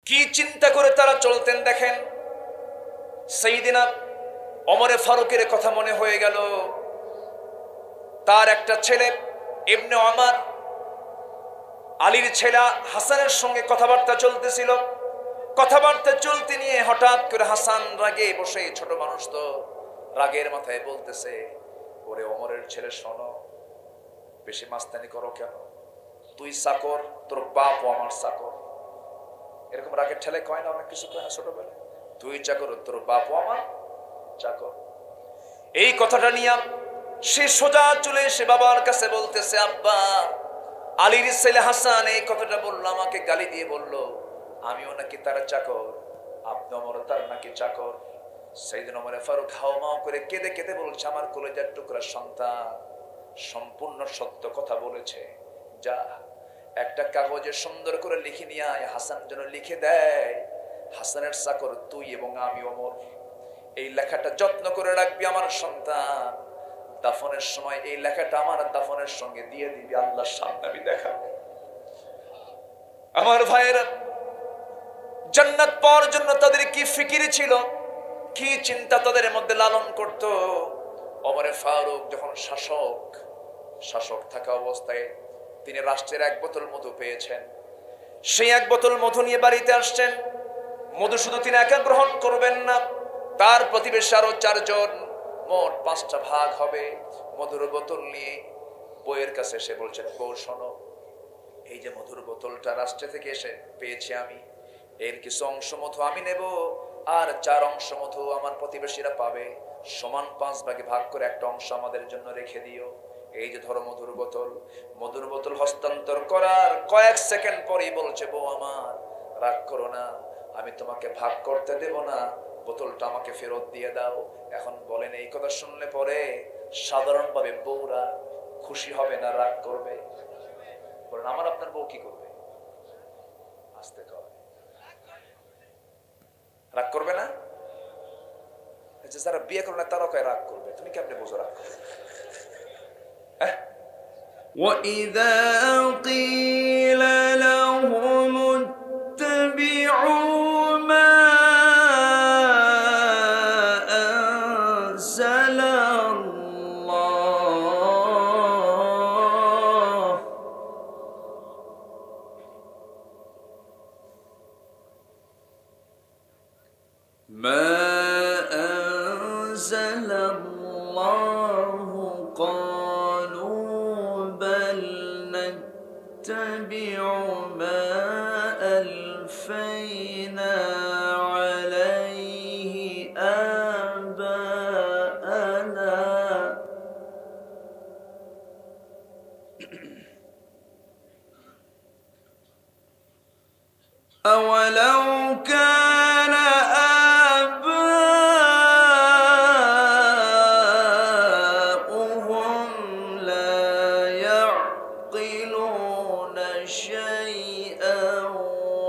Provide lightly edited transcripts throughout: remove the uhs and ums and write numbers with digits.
কি চিন্তা করে তারা চলতেন দেখেন। সাইয়েদিনা ওমরে ফারুকের কথা মনে হয়ে গেল। তার একটা ছেলে ইবনে ওমর আলীর ছেলে হাসানের সঙ্গে কথাবার্তা চলতেছিল। কথাবার্তা চলতে নিয়ে হঠাৎ করে হাসান রাগে বসে, ছোট মানুষ তো রাগের মাথায় বলতেছে, ওরে ওমরের ছেলে শোনো, বেশি মাস্তানি করো কেন? তুই চাকর, তোর বাপও আমার চাকর। এরকম রাগের ঠেলে কয় না, অনেক কিছু কয় না ছোটবেলায়। তুই চাকর, তোর বাপও আমার চাকর। এই কথাটা নিয়ে সে সোজা চলে এসে বাবার কাছে বলতেছে, আব্বা, আলীর ছেলে হাসান এই কথাটা বললো, আমাকে গালি দিয়ে বললো আমিও নাকি তার চাকর, আপনি ওমর তার নাকি চাকর। সাইয়েদনা ওমর ফারুক হাওমাও করে কেঁদে কেঁদে বলছে, আমার কলেজার টুকরা সন্তান সম্পূর্ণ সত্য কথা বলেছে। যা একটা কাগজে সুন্দর করে লিখে নিয়ে আয়, হাসান যেন লিখে দেয় হাসানের চাকর তুই এবং আমি ওমর। এই লেখাটা যত্ন করে রাখবি আমার সন্তান, দাফনের সময় এই লেখাটা আমার দাফনের সঙ্গে দিয়ে দিবি, আল্লাহর সামনে আমি দেখাবো। আমার ভাইয়েরা, জান্নাত পাওয়ার জন্য তাদের কি ফিকির ছিল, কি চিন্তা তাদের মধ্যে লালন করত। ওমরে ফারুক যখন শাসক থাকা অবস্থায় তিনি রাষ্ট্রের 1 বোতল মধু পেয়েছেন। সেই 1 বোতল মধু নিয়ে বাড়িতে আসছেন। মধু শুধু তিনি একা গ্রহণ করবেন না, তার প্রতিবেশী আরো 4 জন, মোট 5টা ভাগ হবে। মধুর বোতল নিয়ে বউয়ের কাছে এসে বলছেন, বউ শোনো, এই যে মধুর বোতলটা রাষ্ট্র থেকে এসে পেয়েছি আমি, এর কিছু অংশ মধু আমি নেব, আর 4 অংশ মধু আমার প্রতিবেশীরা পাবে। সমান 5 ভাগে ভাগ করে একটা অংশ আমাদের জন্য রেখে দিও। এই যে ধরো মধুর বোতল হস্তান্তর করার কয়েক সেকেন্ড পরেই বলছে, বউ আমার রাগ করো না, আমি তোমাকে ভাগ করতে দেব না, বোতলটা আমাকে ফেরত দিয়ে দাও। এখন বলেন, এই কথা শুনলে পরে সাধারণভাবে বউরা খুশি হবে না রাগ করবে? বলেন, আমার আপনার বউ কি করবে? আসতে কয় রাগ করবে না? যারা বিয়ে করবে না তারাও কয় রাগ করবে। তুমি কেমনে বোঝো রাগ করবে? وَإِذَا قِيلَ لَهُمُ اتَّبِعُوا مَا أَنزَلَ اللَّهُ مَا أَنزَلَ اللَّهُ قَالُوا بَلْ نَتَّبِعُ مَا أَلْفَيْنَا عَلَيْهِ آبَاءَنَا أَوَلَوْ كَانَ آبَاؤُهُمْ لَا يَعْقِلُونَ شَيْئًا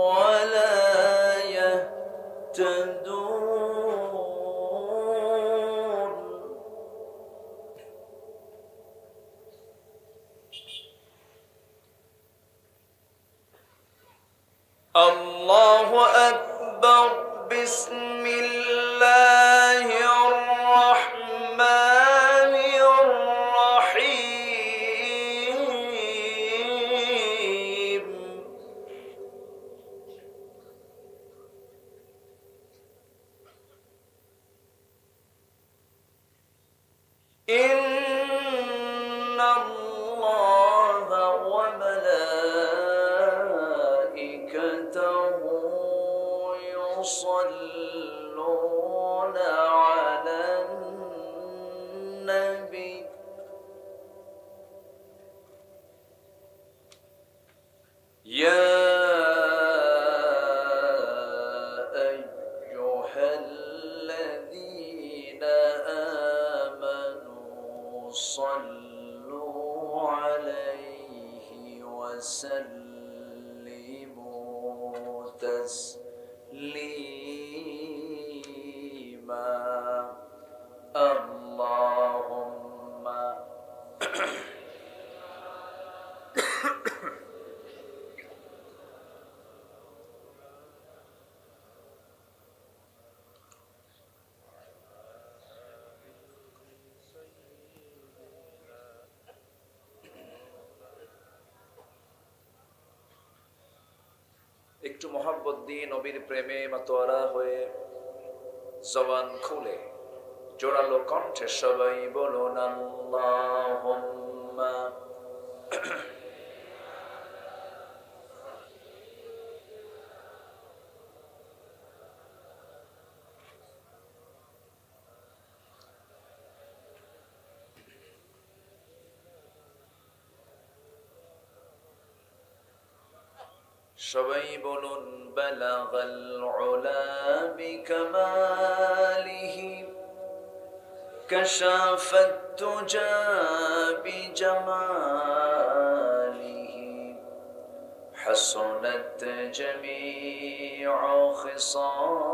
وَلَا يَهْتَدُونَ الله أكبر بسم الله الرحمن الرحيم إن الله وملائكته يصلون على النبي يا أيها الذين آمنوا صلوا عليه وسلموا تسليما মোহাব্বত দিয়ে নবীর প্রেমে মাতোয়ারা হয়ে জবান খুলে জোরালো কণ্ঠে সবাই বলুন আল্লাহুম্মা সবাই বলুন বালাগাল উলা বিকামালিহি কাশাফাত তুজা বিজামালিহি হাসানাত জামিউ খিসালিহি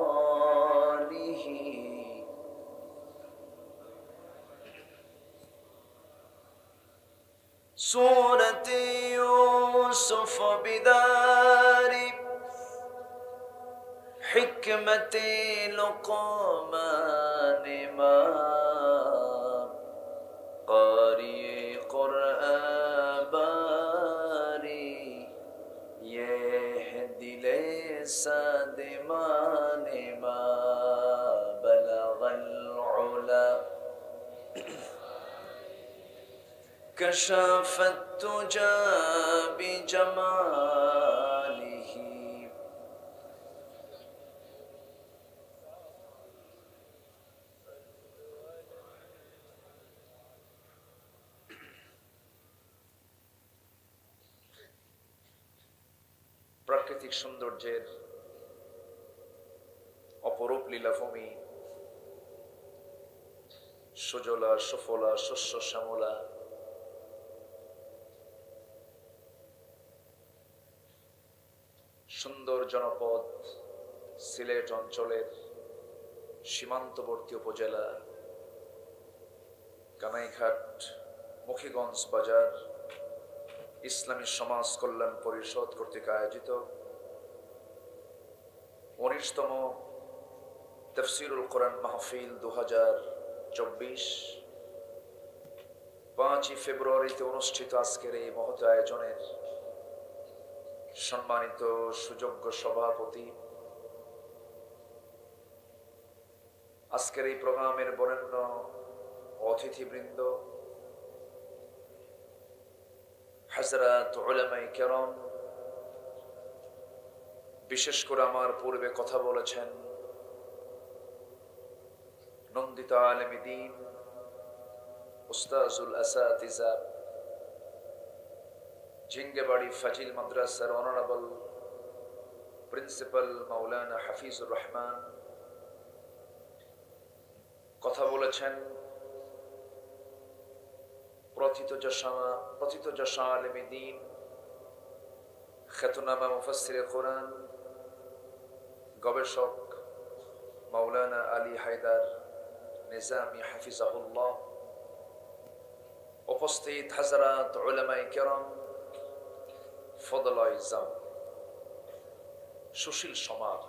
سورة يوسف بدار حكمة لقمان ما قارئ قرآن باري يهدي لسان مان ما بلغ العلا كشف التجى بجماله প্রাকৃতিক সৌন্দর্যের অপরূপ লীলাভূমি, সুজলা সুফলা শস্য শ্যামলা, সুন্দর জনপদ সিলেট অঞ্চলের সীমান্তবর্তী উপজেলা কানাইঘাট মুখিগঞ্জ বাজার ইসলামী সমাজ কল্যাণ পরিষদ কর্তৃক আয়োজিত ১৯তম তাফসীরুল কোরআন মাহফিল ২০২৪ ৫ই ফেব্রুয়ারিতে অনুষ্ঠিত আজকের এই মহৎ আয়োজনের সম্মানিত সুযোগ্য সভাপতি, আজকের এই প্রোগ্রামের বরেণ্য অতিথিবৃন্দ, হযরত উলামায়ে কেরাম, বিশেষ করে আমার পূর্বে কথা বলেছেন নন্দিত আলেমে দ্বীন উস্তাজুল আসাতিজা ঝিঙ্গেবাড়ি ফাজিল মাদ্রাসার অনারেবল প্রিন্সিপাল মাওলানা হাফিজুর রহমান, কথা বলেছেন প্রথিতযশা আলেমে দ্বীন খ্যাতনামা মুফাসসিরে কোরআন গবেষক মাওলানা আলী হায়দার নিজামী হাফিজাহুল্লাহ, উপস্থিত হযরত উলামায়ে কেরাম, ফদলায়ে ইজাম, সুশীল সমাজ,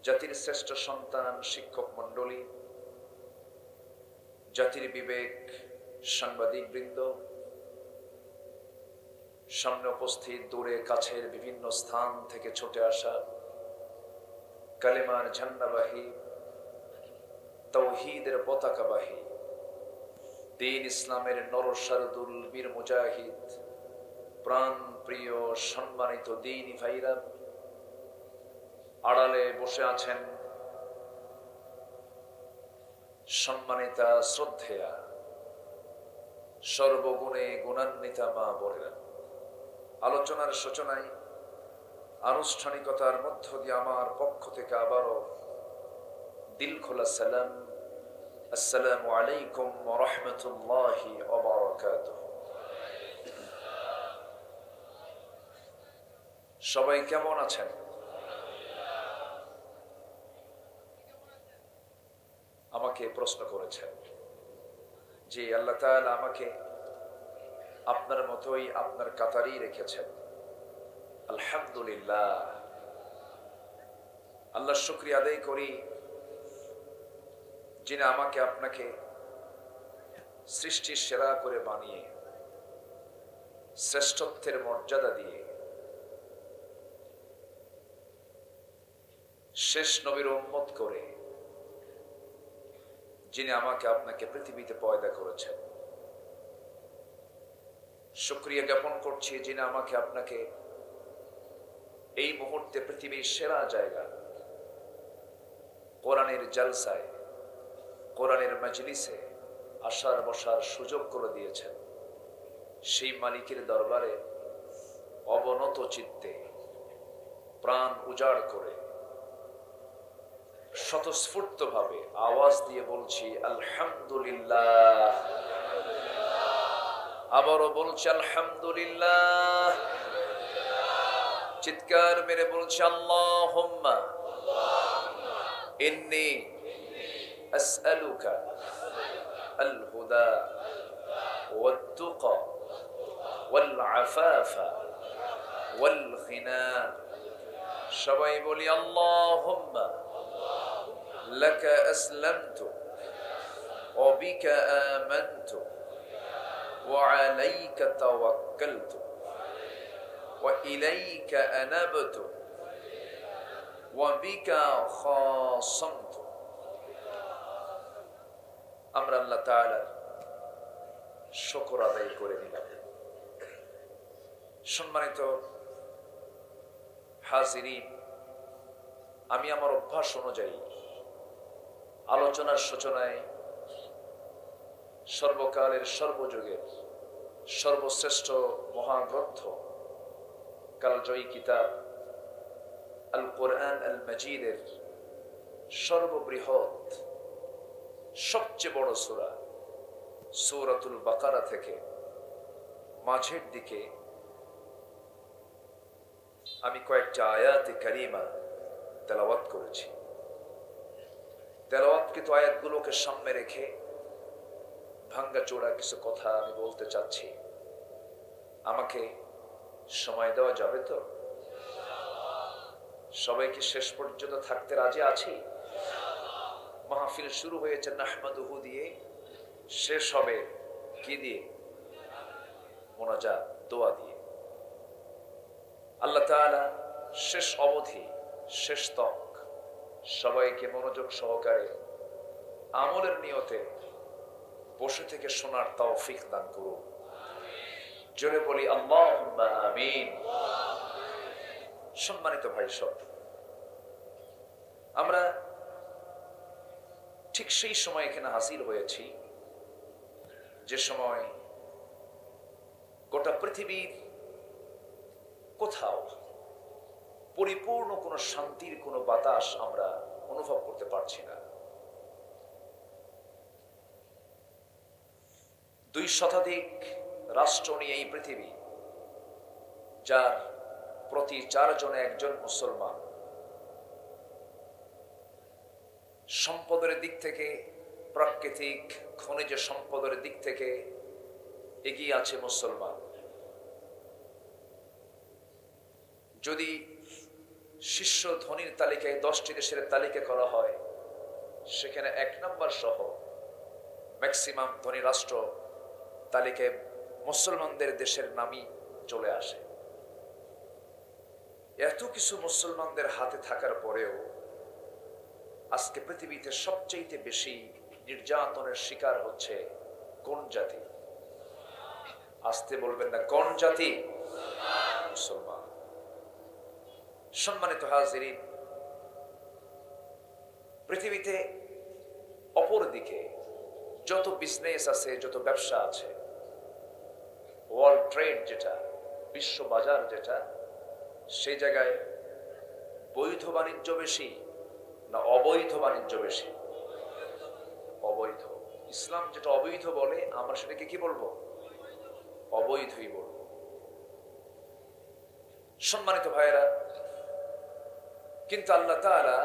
জাতির শ্রেষ্ঠ সন্তান শিক্ষক মণ্ডলী, জাতির বিবেক সাংবাদিক বৃন্দ, সামনে উপস্থিত দূরে কাছের বিভিন্ন স্থান থেকে ছুটে আসা কালেমার ঝান্ডাবাহী, তাওহীদের পতাকাবাহী, দ্বীন ইসলামের নরসারদুল বীর মুজাহিদ, প্রাণ প্রিয় সম্মানিত দ্বীনি ভাইরা, আড়ালে বসে আছেন সম্মানিতা শ্রদ্ধেয়া সর্বগুণে গুণান্বিতা মা বোনেরা, আলোচনার সূচনায় আনুষ্ঠানিকতার মধ্য দিয়ে আমার পক্ষ থেকে আবারও দিল খোলা সালাম, আসসালামু আলাইকুম ওয়া রাহমাতুল্লাহি ওয়া বারাকাতুহু। সবাই কেমন আছেন? আমাকে প্রশ্ন করেছেন যে আল্লাহ তাআলা আমাকে আপনার মতোই আপনার কাতারেই রেখেছেন। আলহামদুলিল্লাহ, আল্লাহর শুকরিয়া আদায় করি যিনি আমাকে আপনাকে সৃষ্টির সেরা করে বানিয়ে শ্রেষ্ঠত্বের মর্যাদা দিয়ে শেষ নবীর উম্মত করে যিনি আমাকে আপনাকে পৃথিবীতে পয়দা করেছেন, শুকরিয়া জ্ঞাপন করছি যিনি আমাকে আপনাকে এই মুহূর্তে পৃথিবীর সেরা জায়গা কোরআনের জালসায়, কোরআনের মজলিসে আসার বসার সুযোগ করে দিয়েছেন। সেই মালিকের দরবারে অবনত চিত্তে প্রাণ উজাড় করে স্বতঃস্ফূর্ত ভাবে আওয়াজ দিয়ে বলছি আলহামদুলিল্লাহ। আবারও বলছি আলহামদুলিল্লাহ। চিৎকার মেরে বলছি আল্লাহুম্মা ইন্নী আসআলুকা আল হুদা ওয়াত তুকা ওয়াল আফাফা ওয়াল গিনা। সবাই বলি আল্লাহুম্মা লাকা আসলামতু ওয়া বিকা আমানতু ওয়া আলাইকা তাওয়াক্কালতু ওয়া ইলাইকা আনাবতু ওয়া বিকা খাসামতু। আমরা আল্লাহ তাআলার শুকর আদায় করে দিলাম। সম্মানিত হাজিরিন, আমি আমার অভ্যাস অনুযায়ী আলোচনার সূচনায় সর্বকালের সর্বযুগের সর্বশ্রেষ্ঠ মহাগ্রন্থ কালজয়ী কিতাব আল কোরআন আল মাজিদের সর্ববৃহৎ সবচেয়ে বড় সূরা সূরাতুল বাকারা থেকে মাঝের দিকে আমি কয়েকটা আয়াতে কারিমা তেলাওয়াত করেছি। তেলাওয়াতকৃত আয়াতগুলোকে সামনে রেখে ভাঙ্গাচোরা কিছু কথা আমি বলতে চাচ্ছি। আমাকে সময় দেওয়া যাবে তো? সবাই কি শেষ পর্যন্ত থাকতে রাজি আছি? মাহফিল শুরু হয়েছে নাহমাদুহু দিয়ে, শেষ হবে কি দিয়ে? মোনাজাত, দোয়া দিয়ে। আল্লাহ তাআলা শেষ অবধি, শেষ তক সবাইকে মনোযোগ সহকারে আমলের নিয়তে বসে থেকে শোনার তৌফিক দান করুন। জোরে বলি আল্লাহুম্মা আমিন। সম্মানিত ভাই সব, আমরা ঠিক সেই সময় এখানে হাজির হয়েছি যে সময় গোটা পৃথিবীর কোথাও পরিপূর্ণ কোনো শান্তির কোনো বাতাস আমরা অনুভব করতে পারছি না। 2 শতাধিক রাষ্ট্র নিয়ে এই পৃথিবী, যার প্রতি 4 জনে 1 জন মুসলমান। সম্পদের দিক থেকে, প্রাকৃতিক খনিজ সম্পদের দিক থেকে এগিয়ে আছে মুসলমান। যদি শীর্ষ ধনীর তালিকায় 10টি দেশের তালিকা করা হয়, সেখানে 1 নম্বর সহ ম্যাক্সিমাম ধনী রাষ্ট্র তালিকায় মুসলমানদের দেশের নামই চলে আসে। এত কিছু মুসলমানদের হাতে থাকার পরেও আজকে পৃথিবীতে সবচেয়ে বেশি নির্যাতনের শিকার হচ্ছে কোন জাতি? আসতে বলবেন না, কোন জাতি? মুসলমান। সম্মানিত হাজিরিন, পৃথিবীতে অপর দিকে যত বিজনেস আছে, যত ব্যবসা আছে, ওয়ার্ল্ড ট্রেড যেটা, বিশ্ব বাজার যেটা, সেই জায়গায় বৈধ বাণিজ্য বেশি না অবৈধ বাণিজ্য বেশি? অবৈধ। ইসলাম যেটা অবৈধ বলে, আমরা সেটাকে কি বলবো? অবৈধই বলবো। সম্মানিত ভাইয়েরা, কিন্তু আল্লাহ তাআলা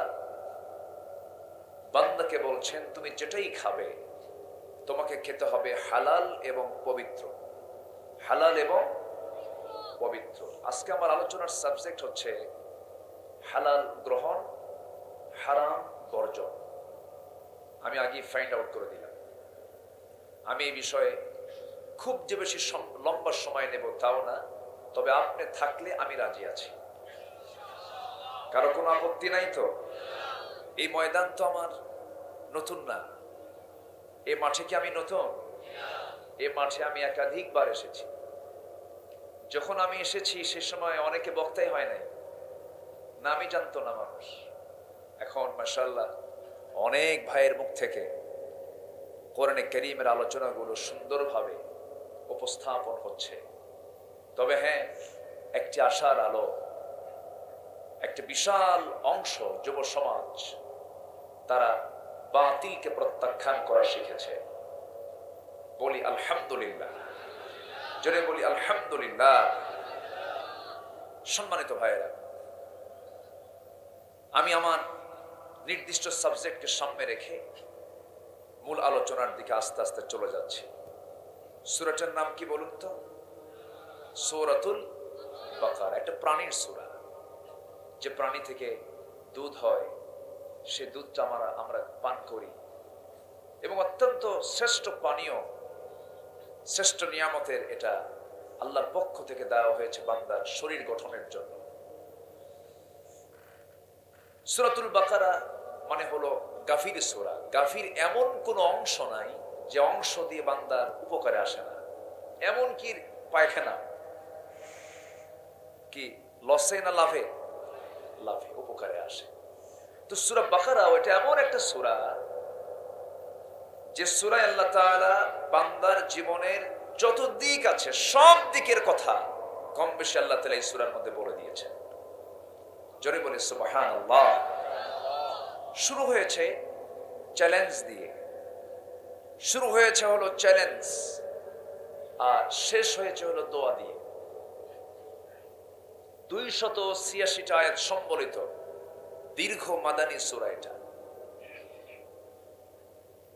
বান্দাকে বলছেন, তুমি যেটাই খাবে তোমাকে খেতে হবে হালাল এবং পবিত্র। হালাল এবং পবিত্র। আজকে আমার আলোচনার সাবজেক্ট হচ্ছে হালাল গ্রহণ, হারাম বর্জন। আমি আগে ফাইন্ড আউট করে দিলাম। আমি এই বিষয়ে খুব যে বেশি লম্বা সময় নেব তাও না, তবে আপনি থাকলে আমি রাজি আছি। কারো কোনো আপত্তি নাই তো? এই ময়দান তো আমার নতুন না। এই মাঠে কি আমি নতুন? এই মাঠে আমি একাধিকবার এসেছি। যখন আমি এসেছি সে সময় অনেকে বক্তাই হয় নাই, নামই জানতো না মানুষ। এখন মাশাআল্লাহ অনেক ভাইয়ের মুখ থেকে কোরআনে কারীমের আলোচনাগুলো সুন্দরভাবে উপস্থাপন হচ্ছে। তবে হ্যাঁ, একটি আশার আলো, একটি বিশাল অংশ যুব সমাজ তারা বাতিলকে প্রত্যাখ্যান করা শিখেছে। বলি আলহামদুলিল্লাহ, জোরে বলি আলহামদুলিল্লাহ। সম্মানিত ভাইয়েরা, আমি আমার নির্দিষ্ট সাবজেক্টকে সামনে রেখে মূল আলোচনার দিকে আস্তে আস্তে চলে যাচ্ছি। সূরাটার নাম কি বলুন তো? সূরাতুল বাকারা। একটা প্রাণীর সূরা, যে প্রাণী থেকে দুধ হয়, সে দুধটা আমরা পান করি, এবং অত্যন্ত শ্রেষ্ঠ পানীয়, শ্রেষ্ঠ নিয়ামতের এটা আল্লাহর পক্ষ থেকে দেওয়া হয়েছে বান্দার শরীর গঠনের জন্য। সূরাতুল বাকারা মানে হলো গাফির সূরা। গাফির এমন কোন অংশ নাই যে অংশ দিয়ে বান্দার উপকারে আসে না। এমন কি পায়খানা কি লসে না লাভে? লাভে, উপকারে আসে। তো সূরা বাকারা ওইটা এমন একটা সূরা যে সূরায় আল্লাহ তাআলা বান্দার জীবনের যত দিক আছে সব দিকের কথা কম বেশি আল্লাহ তাআলা এই সূরার মধ্যে বলে দিয়েছেন। জোরে বলি সুবহানাল্লাহ। শুরু হয়েছে চ্যালেঞ্জ দিয়ে, শুরু হয়েছে হলো চ্যালেঞ্জ, আর শেষ হয়েছে হলো দোয়া দিয়ে। 286টা আয়াত সম্বলিত দীর্ঘ মাদানী সূরা এটা।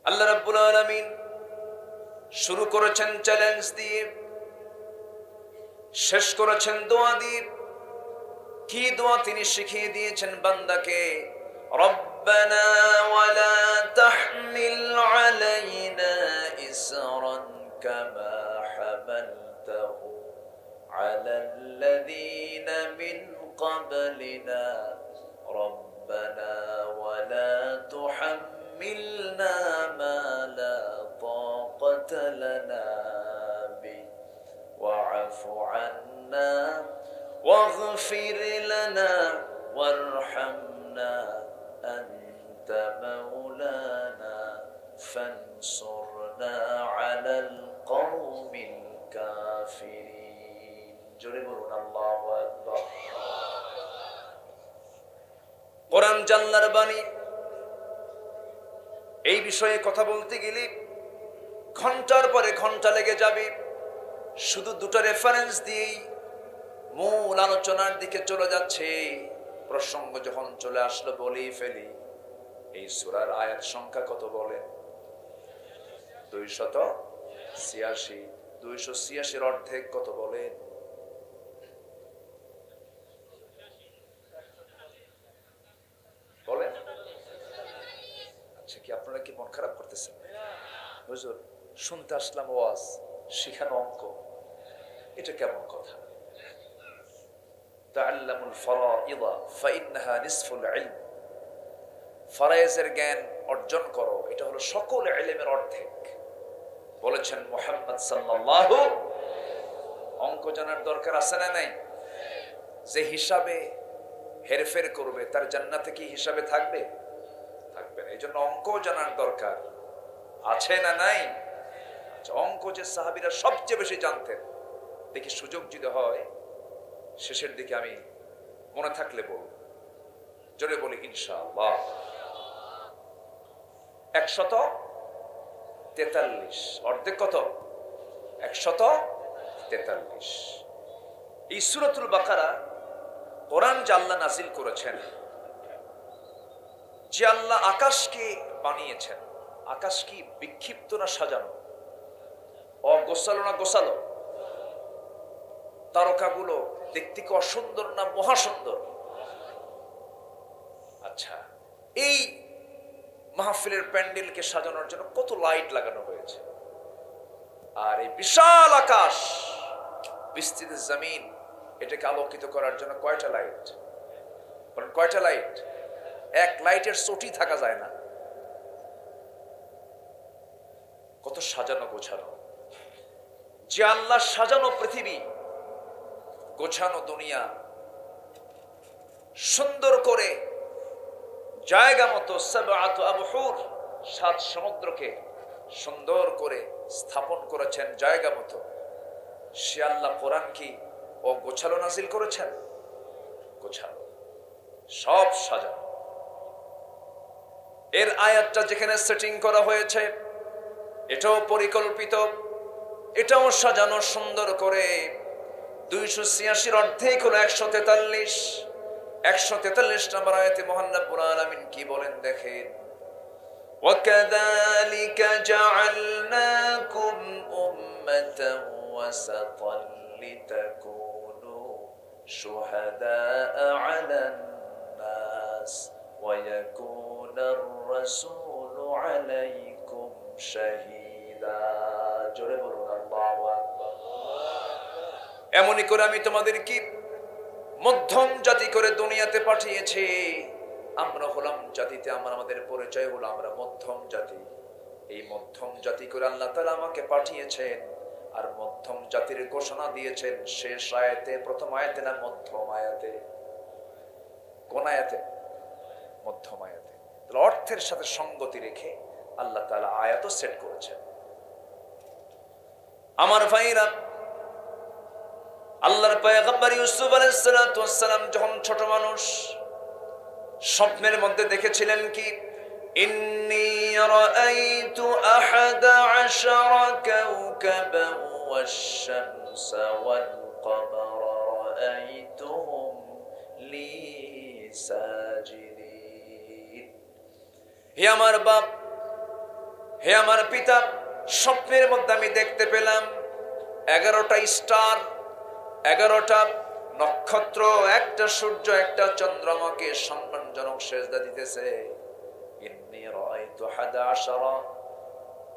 আল্লাহ রাব্বুল আলামিন শুরু করেছেন চ্যালেঞ্জ দিয়ে, শেষ করেছেন দোয়া দিয়ে। কি দোয়া তিনি শিখিয়ে দিয়েছেন বান্দাকে? রব্বানা ওয়ালা তাহমিল আলাইনা ইসরান কামা হামালতাহু আলাল্লাযীনা মিন ক্বাবলিনা রব্বানা ওয়ালা তুহাম্মিলনা মা লা তাকাতা লানা বিহি ওয়া'ফু আন্না واغفر لنا وارحمنا أنت مولانا فانصرنا على القوم الكافرين جربون الله أكبر কোরআন জান্নার বাণী। এই বিষয়ে কথা বলতে গেলে ঘন্টার পরে ঘন্টা লেগে যাবে। শুধু দুটো রেফারেন্স দিয়েই মূল আলোচনার দিকে চলে যাচ্ছে। প্রসঙ্গ যখন চলে আসলো বলেই ফেলি, এই সূরার আয়াত সংখ্যা কত বলেন? 286। 286 অর্ধেক কত বলেন? বলেন। আচ্ছা, কি আপনারা কি মন খারাপ করতেছেন? হুজুর, শুনতে আসলাম ওয়াজ, শিখানো অঙ্ক, এটা কেমন কথা? তাআল্লামুল ফারাইদ ফাইন্নাহা নিসফুল ইলম। ফরায়েজের জ্ঞান অর্জন করো, এটা হলো সকল ইলমের অর্ধেক বলেছেন মুহাম্মদ সাল্লাল্লাহু। অঙ্ক জানার দরকার আছে না নাই? যে হিসাবে হেরফের করবে তার জান্নাতে কি হিসাবে থাকবে? থাকবে না। এইজন্য অঙ্ক জানার দরকার আছে না নাই? অঙ্ক যে সাহাবীরা সবচেয়ে বেশি জানতেন, দেখি সুযোগ যদি হয় শেষের দিকে আমি মনে থাকলে বলব, জোরে বলি ইনশাআল্লাহ। 143 অর্ধেক কত? 143। এই সূরাতুল বাকারা কোরআন যে আল্লাহ নাযিল করেছেন, যে আল্লাহ আকাশকে বানিয়েছেন, আকাশ কি বিক্ষিপ্ত না সাজানো? অগোছালো না গোছালো? তারকাগুলো দেখতে কি অসুন্দর না মহাসুন্দর? আচ্ছা, এই মাহফিলের প্যান্ডেলকে সাজানোর জন্য কত লাইট লাগানো হয়েছে। আর এই বিশাল আকাশ, বিস্তৃত জমিন, এটাকে আলোকিত করার জন্য কয়টা লাইট? বলেন কয়টা লাইট? এক লাইটের চটি থাকা যায় না। কত সাজানো গোছানো। যে আল্লাহ সাজানো পৃথিবী, গোছানো দুনিয়া, সুন্দর করে জায়গা মতো সাবআতু আবহুর, 7 সমুদ্রকে সুন্দর করে স্থাপন করেছেন জায়গা মতো, সে আল্লাহ কোরআন কি ও গোছালো নাজিল করেছেন? গোছালো, সব সাজানো। এর আয়াতটা যেখানে সেটিং করা হয়েছে এটাও পরিকল্পিত, এটাও সাজানো সুন্দর করে। 286 অর্ধেক হলো 143। 143 নম্বর আয়াতে মহান রব্বুল আলামিন কি বলেন দেখেন, وَكَذَلِكَ جَعَلْنَاكُمْ أُمَّةً وَسَطًا لِتَكُونُوا شُهَدَاءَ عَلَى النَّاسِ وَيَكُونَ الرَّسُولُ عَلَيْكُمْ شَهِيدًا। জোরে বলুন আল্লাহু আকবার। এমনই করে আমি তোমাদের কি মধ্যম জাতি করে দুনিয়াতে পাঠিয়েছি। আমরা হলাম জাতিতে, আমাদের পরিচয় হলো আমরা মধ্যম জাতি। এই মধ্যম জাতি করে আল্লাহ তাআলা আমাকে পাঠিয়েছেন, আর মধ্যম জাতির ঘোষণা দিয়েছেন শেষ আয়াতে, প্রথম আয়াতে না মধ্যম আয়াতে? কোন আয়াতে? মধ্যম আয়াতে। তাহলে অর্থের সাথে সঙ্গতি রেখে আল্লাহ তাআলা আয়াতও সেট করেছেন। আমার ভাইরা, আল্লাহর পয়গম্বর ইউসুফ আলাইহিস সালাতু ওয়াস সালাম যখন ছোট মানুষ, স্বপ্নের মধ্যে দেখেছিলেন কি, ইন্নী রাআইতু আহাদা আশারা কাওকাবান ওয়াশ-শামসা ওয়াল-কমারা রাআইতুহুম লি সাজিদিন। হে আমার বাপ, হে আমার পিতা, স্বপ্নের মধ্যে আমি দেখতে পেলাম 11টা স্টার, 11টা নক্ষত্র, একটা সূর্য, একটা চন্দ্রমাকে সম্মানজনক সেজদা দিতেছে। ইন্নী রাআইতু 11।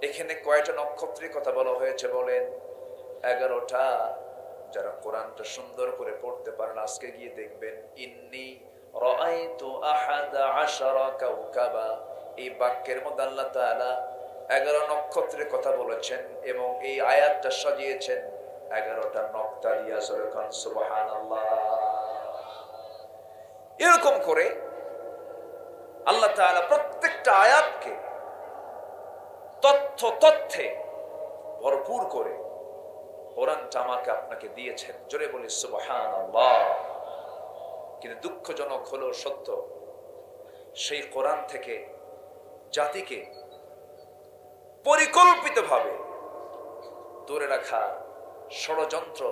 এখানে কয়টা নক্ষত্রের কথা বলা হয়েছে বলেন? 11টা। যারা কোরআনটা সুন্দর করে পড়তে পারেন আজকে গিয়ে দেখবেন, ইন্নী রাআইতু 11 কাওকাবা, এই বাক্যের মধ্যে আল্লাহ তাআলা 11 নক্ষত্রের কথা বলেছেন এবং এই আয়াতটা সাজিয়েছেন 11টা নকতা দিয়া। সুবহানাল্লাহ। এরকম করে আল্লাহ তাআলা প্রত্যেকটা আয়াতকে তথ্যে ভরপুর করে কোরআনটা আমাকে আপনাকে দিয়েছেন। জোরে বলি সুবহানাল্লাহ। কিন্তু দুঃখজনক হলো সত্য, সেই কোরআন থেকে জাতিকে পরিকল্পিতভাবে দূরে রাখা ষড়যন্ত্র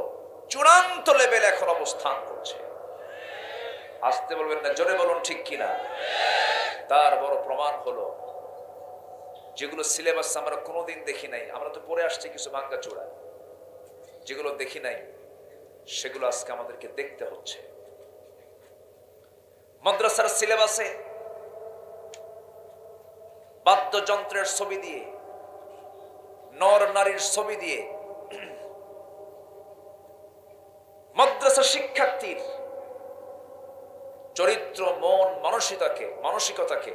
চূড়ান্ত লেভেলে এখন অবস্থান করছে। আসতে বলবেন না, জোরে বলুন ঠিক কিনা। তার বড় প্রমাণ হলো যেগুলো সিলেবাস আমরা কোনোদিন দেখি নাই, আমরা তো পড়ে আসছি কিছু ভাঙ্গাচোরা, যেগুলো দেখি নাই সেগুলো আজকে আমাদেরকে দেখতে হচ্ছে। মাদ্রাসার সিলেবাসে বাদ্যযন্ত্রের ছবি দিয়ে, নর নারীর ছবি দিয়ে মাদ্রাসা শিক্ষার্থীর চরিত্র, মন, মানসিকতাকে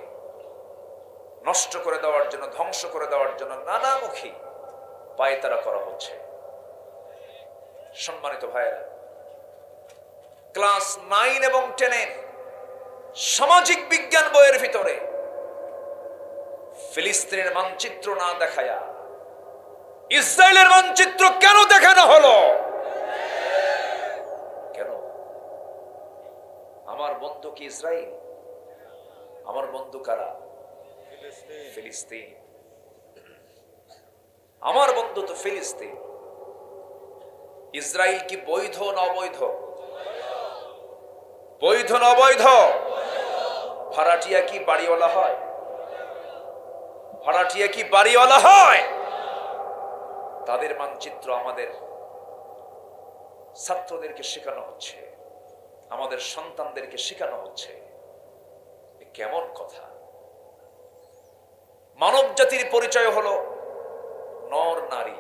নষ্ট করে দেওয়ার জন্য, ধ্বংস করে দেওয়ার জন্য নানামুখী পায়তারা করা হচ্ছে। সম্মানিত ভাইয়েরা, ক্লাস 9 এবং 10 সামাজিক বিজ্ঞান বইয়ের ভিতরে ফিলিস্তিনের মানচিত্র না দেখায়া ইসরায়েলের মানচিত্র কেন দেখানো হলো? কেন? আমার বন্ধু কি ইসরায়েল? আমার বন্ধু কারা? ফিলিস্তিন। আমার বন্ধু তো ফিলিস্তিন। ইসরায়েল কি বৈধ না অবৈধ? বৈধ না অবৈধ? ভাড়াটিয়া কি বাড়িওয়ালা হয়? ভাড়াটিয়া কি বাড়িওয়ালা হয়? তাদের মানচিত্র আমাদের ছাত্রদেরকে শেখানো হচ্ছে, আমাদের সন্তানদেরকে শেখানো হচ্ছে। কেমন কথা! মানব জাতির পরিচয় হলো নর নারী।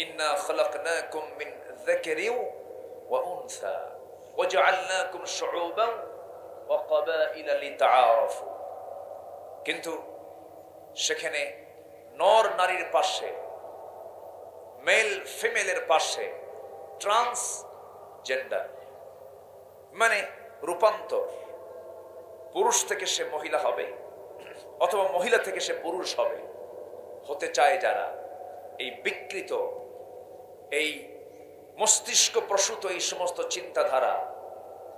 ইন্না খালাকনাকুম মিন যাকারিন ওয়া উনসা ওয়া জাআলনাকুম শুউবান ওয়া ক্বাবাইলা লিতাআরাফু, কিন্তু সেখানে নর নারীর পাশে, মেল ফিমেলের পাশে ট্রান্সজেন্ডার মানে রূপান্তর, পুরুষ থেকে সে মহিলা হবে অথবা মহিলা থেকে সে পুরুষ হবে, হতে চায় যারা, এই বিকৃত, এই মস্তিষ্ক প্রসূত এই সমস্ত চিন্তাধারা,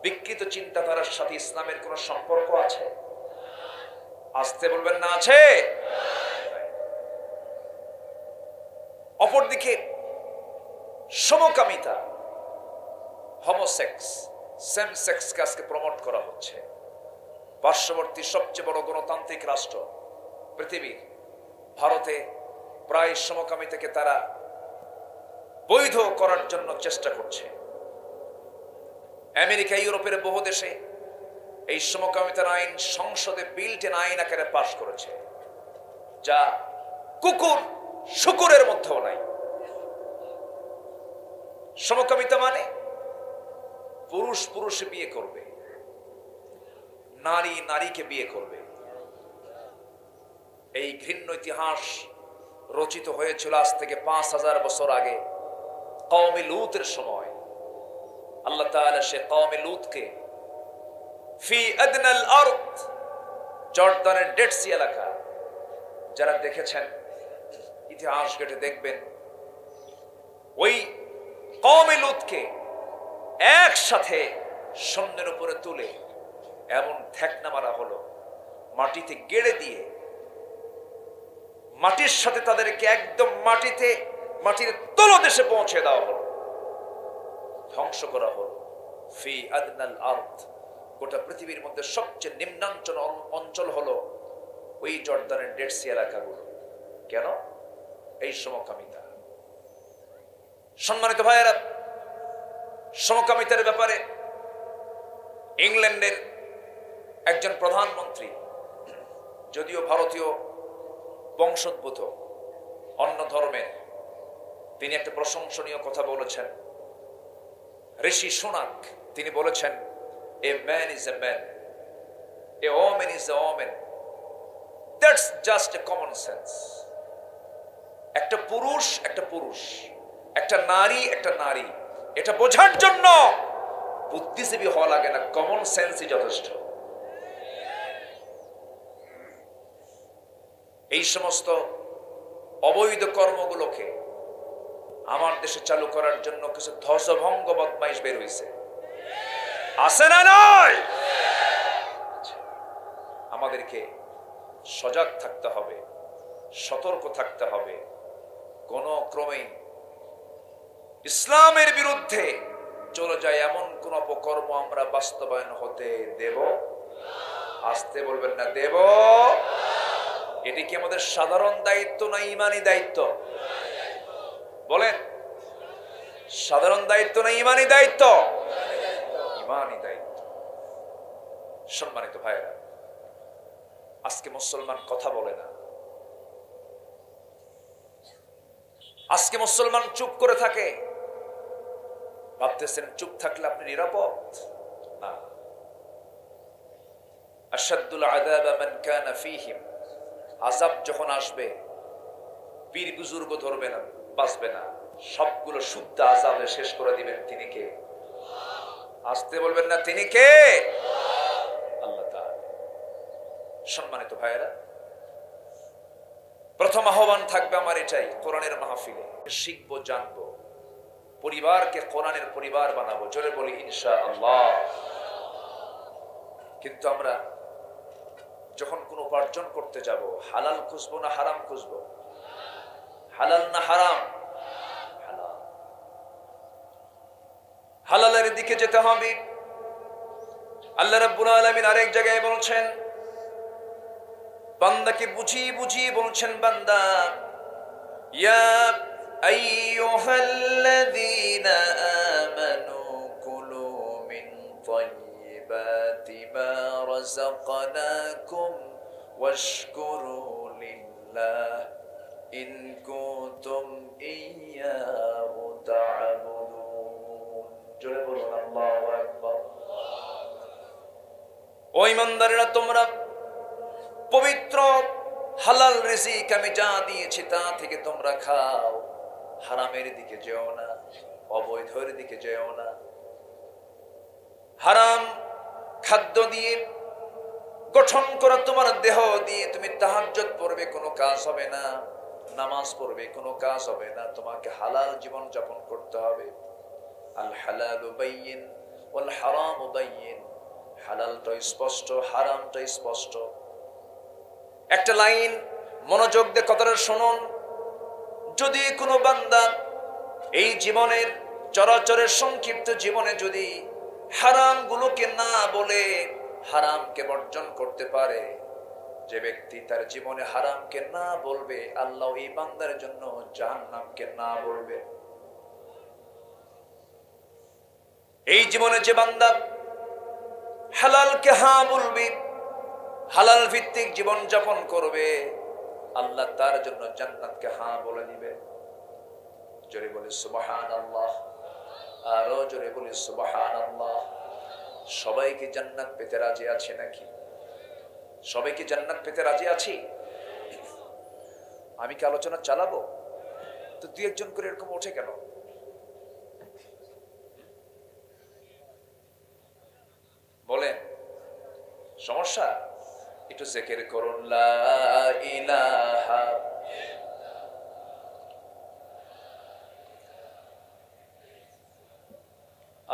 বিকৃত চিন্তাধারার সাথে ইসলামের কোন সম্পর্ক আছে? আসতে বলবেন না আছে? অপরদিকে সমকামিতা, হোমোসেক্স, সেম সেক্সকে আজকে প্রমোট করা হচ্ছে। পার্শ্ববর্তী সবচেয়ে বড় গণতান্ত্রিক রাষ্ট্র পৃথিবীর ভারতে প্রায় সমকামিতাকে তারা বৈধ করার জন্য চেষ্টা করছে। আমেরিকা, ইউরোপের বহু দেশে এই সমকামিতার আইন সংসদে বিল্ট ইন আইন আকারে পাশ করেছে, যা কুকুর শুকুরের মধ্যেও নাই। সমকামিতা মানে পুরুষ পুরুষে বিয়ে করবে, নারী নারীকে বিয়ে করবে। এই ঘৃণ্য ইতিহাস রচিত হয়েছিল আজ থেকে 5000 বছর আগে, কওমে লূতের সময়। আল্লাহ তাআলা সে কওমে লূতকে ফি আদনাল আরদ, জর্দানের ডেড সি এলাকা, যারা দেখেছেন ইতিহাস ঘেটে দেখবেন, ওই কওমে লূতকে একসাথে সন্ধ্যের উপরে তুলে এমন ঠেকনা মারা হলো, মাটিতে গেড়ে দিয়ে মাটির সাথে তাদেরকে একদম মাটির তলদেশে পৌঁছে দেওয়া হলো, ধ্বংস করা হলো। ফি আদনাল আরদ, গোটা পৃথিবীর মধ্যে সবচেয়ে নিম্নাঞ্চল অঞ্চল হলো ওই জর্দানের ডেড সি এলাকাগুলো। কেন? এই সমকামিতা। সম্মানিত ভাইয়েরা, সমকামিতার ব্যাপারে ইংল্যান্ডের একজন প্রধানমন্ত্রী, যদিও ভারতীয় বংশোদ্ভূত, অন্য ধর্মের, তিনি একটা প্রশংসনীয় কথা বলেছেন। ঋষি সুনাক তিনি বলেছেন, a man is a man, a woman is a woman, that's just a common sense. একটা পুরুষ একটা পুরুষ, একটা নারী একটা নারী, এটা বোঝার জন্য বুদ্ধিজীবী হওয়া লাগে না, কমন সেন্সই যথেষ্ট। এই সমস্ত অবৈধ কর্মগুলোকে আমার দেশে চালু করার জন্য কিছু ধ্বজভঙ্গ বদমাইশ বের হয়েছে, আছে না নয়? আমাদেরকে সজাগ থাকতে হবে, সতর্ক থাকতে হবে। কোন ক্রমেই ইসলামের বিরুদ্ধে চলে যায় এমন কোন অপকর্ম আমরা বাস্তবায়ন হতে দেব। আসতে বলবেন না, দেব। এটি কি আমাদের সাধারণ দায়িত্ব না ঈমানি দায়িত্ব? বলেন, সাধারণ দায়িত্ব না ঈমানি দায়িত্ব? ঈমানি দায়িত্ব। সম্মানিত ভাইরা, আজকে মুসলমান কথা বলে না, আজকে মুসলমান চুপ করে থাকে। ভাবতেছেন চুপ থাকলে আপনি নিরাপদ? না। আশাদ্দুল আযাব মান কানা ফীহিম, আযাব যখন আসবে পীর বুজুর্গ ধরবে না, বাঁচবে না, সবগুলো শুদ্ধ আযাবে শেষ করে দিবেন তিনি কে? আসতে বলবেন না, তিনি কে? আল্লাহ তাআলা। সম্মানিত ভাইয়েরা, প্রথম আহ্বান থাকবে আমার এটাই, কোরআনের মাহফিলে শিখবো, জানবো, পরিবারকে কোরআনের পরিবার বানাবো। জোরে বলি ইনশাআল্লাহ। কিন্তু আমরা যখন কোন উপার্জন করতে যাব, হালাল খুঁজবো না হারাম খুঁজবো? হালাল না হারাম? হালাল। হালালের দিকে যেতে হবে। আল্লাহ রাব্বুল আলামিন আরেক জায়গায় বলছেন, বান্দাকে বুঝিয়ে বুঝিয়ে বলছেন, বান্দা ইয়া আইয়ুহাল্লাযীনা আমানু কুলু মিন তাইয়্যিবাতি মা রাযাকনাকুম ওয়াশকুরু লিল্লাহ ইন কুনতুম ইয়্যাহু তা'বুদুন। জোরে বলুন আল্লাহু আকবার। ও ঈমানদারেরা, তোমরা পবিত্র হালাল রিজিক আমি যা দিয়েছি তা থেকে তোমরা খাও, হারামের দিকে যেও না, অবৈধের দিকে যেও না। হারাম খাদ্য দিয়ে গঠন করা তোমার দেহ দিয়ে তুমি তাহাজ্জুদ পড়বে, কোনো কাজ হবে না। নামাজ পড়বে, কোনো কাজ হবে না। তোমাকে হালাল জীবন যাপন করতে হবে। আল হালালু বাইয়িন ওয়াল হারামু বাইয়িন। হালালটা স্পষ্ট, হারামটা স্পষ্ট। একটা লাইন মনোযোগ দিয়ে কথাটা শুনুন। যদি কোনো বান্দা এই জীবনের চরাচরের সংক্ষিপ্ত জীবনে যদি হারাম গুলোকে না বলে হারামকে বর্জন করতে পারে, যে ব্যক্তি তার জীবনে হারামকে না বলবে, আল্লাহ এই বান্দার জন্য জাহান্নামকে না বলবে। এই জীবনে যে বান্দা হালালকে হ্যাঁ বলবে, হালাল ভিত্তিক জীবন যাপন করবে, আল্লাহ তার জন্য জান্নাতকে হ্যাঁ বলে দিবে। জোরে বলি সুবহানাল্লাহ, আরো জোরে বলি সুবহানাল্লাহ। সবাই কি জান্নাত পেতে রাজি আছে নাকি? সবাই কি জান্নাত পেতে রাজি আছি? আমি কি আলোচনা চালাবো? তো দুই একজন করে এরকম ওঠে কেন? বলেন, সমস্যা? একটু জিকির করুন, লা ইলাহা।